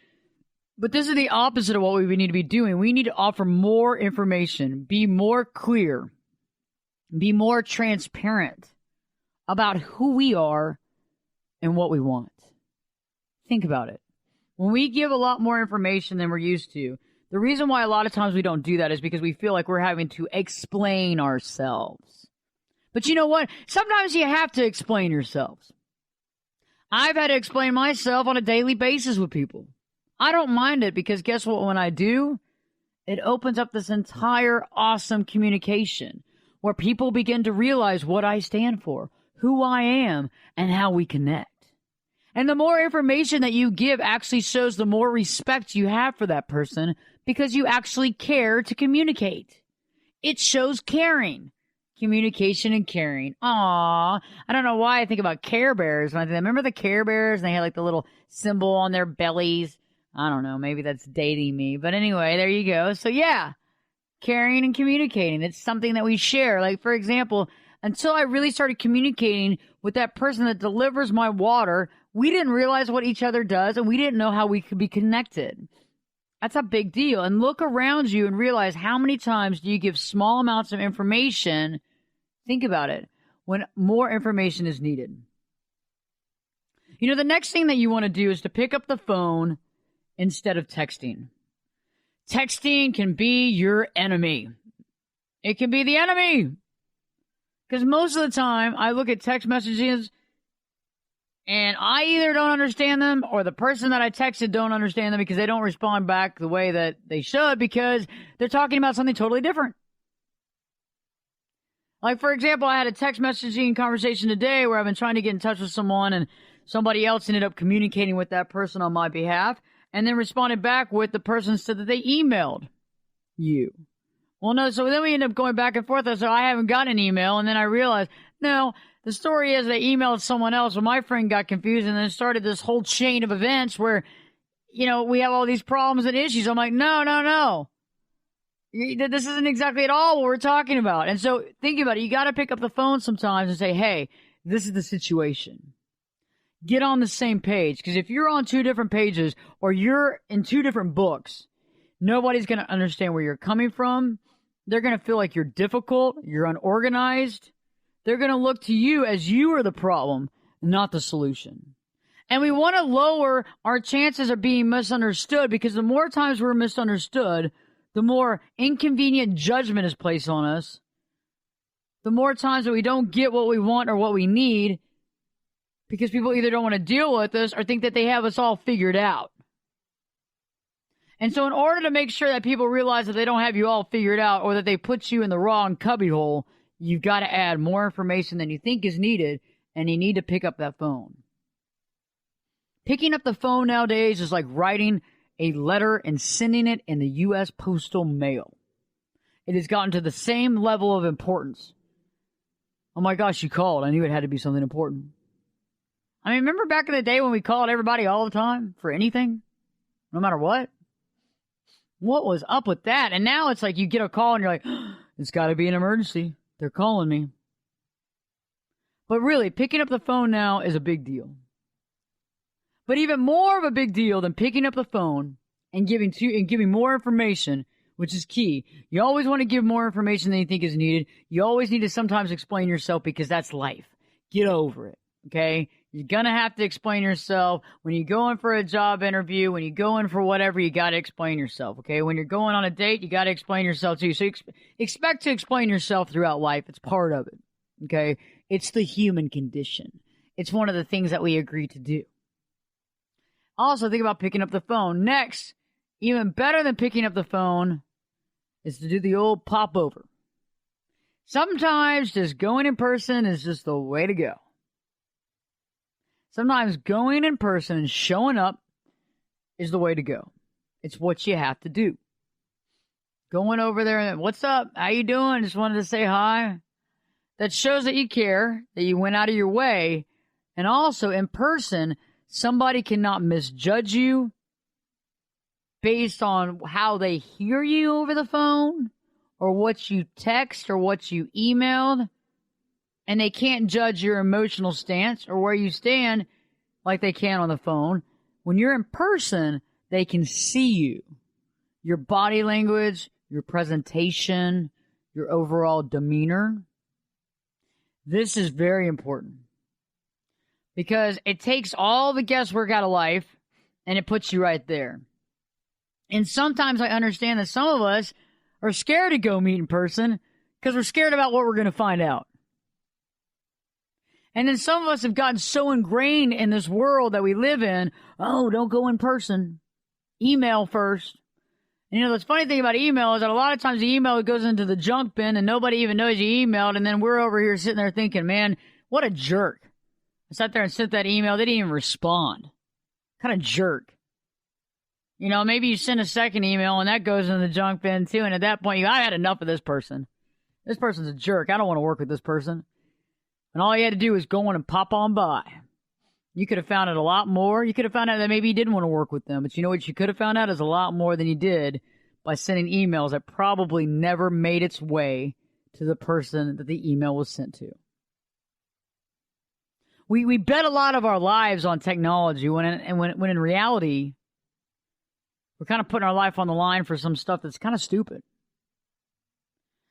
But this is the opposite of what we need to be doing. We need to offer more information, be more clear, be more transparent about who we are and what we want. Think about it. When we give a lot more information than we're used to, the reason why a lot of times we don't do that is because we feel like we're having to explain ourselves. But you know what? Sometimes you have to explain yourselves. I've had to explain myself on a daily basis with people. I don't mind it, because guess what? When I do, it opens up this entire awesome communication where people begin to realize what I stand for, who I am, and how we connect. And the more information that you give actually shows the more respect you have for that person, because you actually care to communicate. It shows caring. Communication and caring. Aww. I don't know why I think about Care Bears. When I remember the Care Bears, and they had like the little symbol on their bellies. I don't know. Maybe that's dating me. But anyway, there you go. So yeah, caring and communicating. It's something that we share. Like, for example, until I really started communicating with that person that delivers my water, we didn't realize what each other does, and we didn't know how we could be connected. That's a big deal. And look around you and realize, how many times do you give small amounts of information? Think about it. When more information is needed. The next thing that you want to do is to pick up the phone instead of texting. Texting can be your enemy. It can be the enemy. Because most of the time, I look at text messages and I either don't understand them, or the person that I texted don't understand them, because they don't respond back the way that they should, because they're talking about something totally different. Like, for example, I had a text messaging conversation today where I've been trying to get in touch with someone, and somebody else ended up communicating with that person on my behalf, and then responded back with the person said that they emailed you. Well, no, so then we ended up going back and forth. I said, I haven't got an email. And then I realized, no, the story is they emailed someone else. Well, my friend got confused and then started this whole chain of events where, we have all these problems and issues. I'm like, no. This isn't exactly at all what we're talking about. And so think about it. You got to pick up the phone sometimes and say, hey, this is the situation. Get on the same page. Because if you're on two different pages or you're in two different books, nobody's going to understand where you're coming from. They're going to feel like you're difficult, you're unorganized. They're going to look to you as you are the problem, not the solution. And we want to lower our chances of being misunderstood, because the more times we're misunderstood, the more inconvenient judgment is placed on us. The more times that we don't get what we want or what we need, because people either don't want to deal with us or think that they have us all figured out. And so in order to make sure that people realize that they don't have you all figured out, or that they put you in the wrong cubbyhole, you've got to add more information than you think is needed, and you need to pick up that phone. Picking up the phone nowadays is like writing a letter and sending it in the U.S. postal mail. It has gotten to the same level of importance. Oh my gosh, you called. I knew it had to be something important. I mean, remember back in the day when we called everybody all the time for anything? No matter what? What was up with that? And now it's like you get a call and you're like, it's got to be an emergency. They're calling me. But really, picking up the phone now is a big deal. But even more of a big deal than picking up the phone and giving more information, which is key. You always want to give more information than you think is needed. You always need to sometimes explain yourself because that's life. Get over it, okay? You're going to have to explain yourself. When you go in for a job interview, when you go in for whatever, you got to explain yourself, okay? When you're going on a date, you got to explain yourself too. So expect to explain yourself throughout life. It's part of it, okay? It's the human condition. It's one of the things that we agree to do. Also, think about picking up the phone. Next, even better than picking up the phone is to do the old pop over. Sometimes just going in person is just the way to go. Sometimes going in person and showing up is the way to go. It's what you have to do. Going over there and, what's up? How you doing? Just wanted to say hi. That shows that you care, that you went out of your way. And also, in person, somebody cannot misjudge you based on how they hear you over the phone or what you text or what you emailed. And they can't judge your emotional stance or where you stand like they can on the phone. When you're in person, they can see you. Your body language, your presentation, your overall demeanor. This is very important because it takes all the guesswork out of life and it puts you right there. And sometimes I understand that some of us are scared to go meet in person because we're scared about what we're going to find out. And then some of us have gotten so ingrained in this world that we live in, oh, don't go in person. Email first. And the funny thing about email is that a lot of times the email goes into the junk bin and nobody even knows you emailed. And then we're over here sitting there thinking, man, what a jerk. I sat there and sent that email. They didn't even respond. What kind of jerk. Maybe you send a second email and that goes in the junk bin too. And at that point, I had enough of this person. This person's a jerk. I don't want to work with this person. And all you had to do was go on and pop on by. You could have found out a lot more. You could have found out that maybe you didn't want to work with them. But you know what you could have found out is a lot more than you did by sending emails that probably never made its way to the person that the email was sent to. We bet a lot of our lives on technology when in reality, we're kind of putting our life on the line for some stuff that's kind of stupid.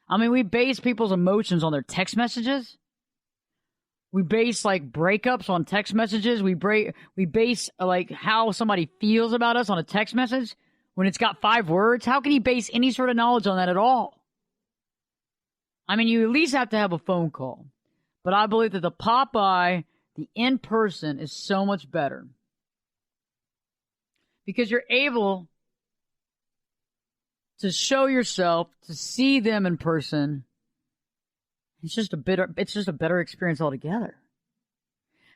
I mean, we base people's emotions on their text messages. We base breakups on text messages. We base how somebody feels about us on a text message when it's got 5 words. How can you base any sort of knowledge on that at all? I mean, you at least have to have a phone call. But I believe that the pop-by, the in-person is so much better. Because you're able to show yourself, to see them in person. It's just a better experience altogether.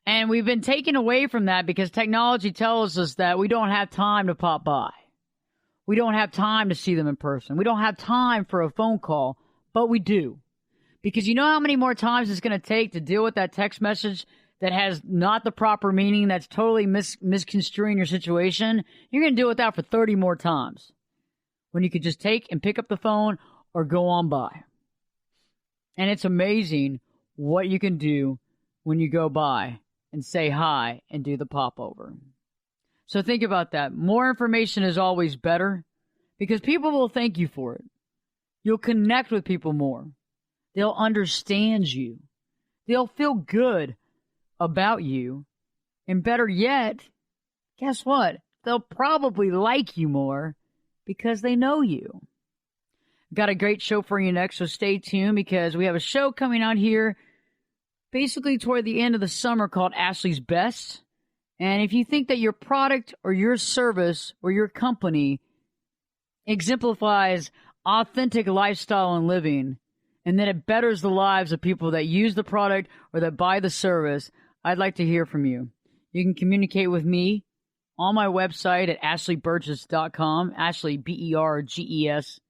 And we've been taken away from that because technology tells us that we don't have time to pop by. We don't have time to see them in person. We don't have time for a phone call, but we do. Because you know how many more times it's going to take to deal with that text message that has not the proper meaning, that's totally misconstruing your situation? You're going to deal with that for 30 more times when you could just take and pick up the phone or go on by. And it's amazing what you can do when you go by and say hi and do the popover. So think about that. More information is always better because people will thank you for it. You'll connect with people more. They'll understand you. They'll feel good about you. And better yet, guess what? They'll probably like you more because they know you. Got a great show for you next, so stay tuned because we have a show coming out here basically toward the end of the summer called Ashley's Best. And if you think that your product or your service or your company exemplifies authentic lifestyle and living and that it betters the lives of people that use the product or that buy the service, I'd like to hear from you. You can communicate with me on my website at ashleyburgess.com, Ashley, BERGES.com.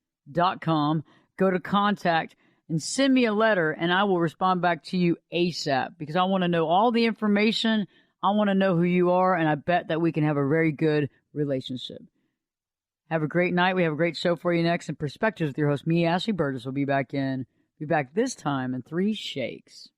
Go to contact and send me a letter and I will respond back to you ASAP because I want to know all the information. I want to know who you are, and I bet that we can have a very good relationship. Have a great night. We have a great show for you next. And Perspectives with your host, me, Ashley Burgess, will be back this time in 3 shakes.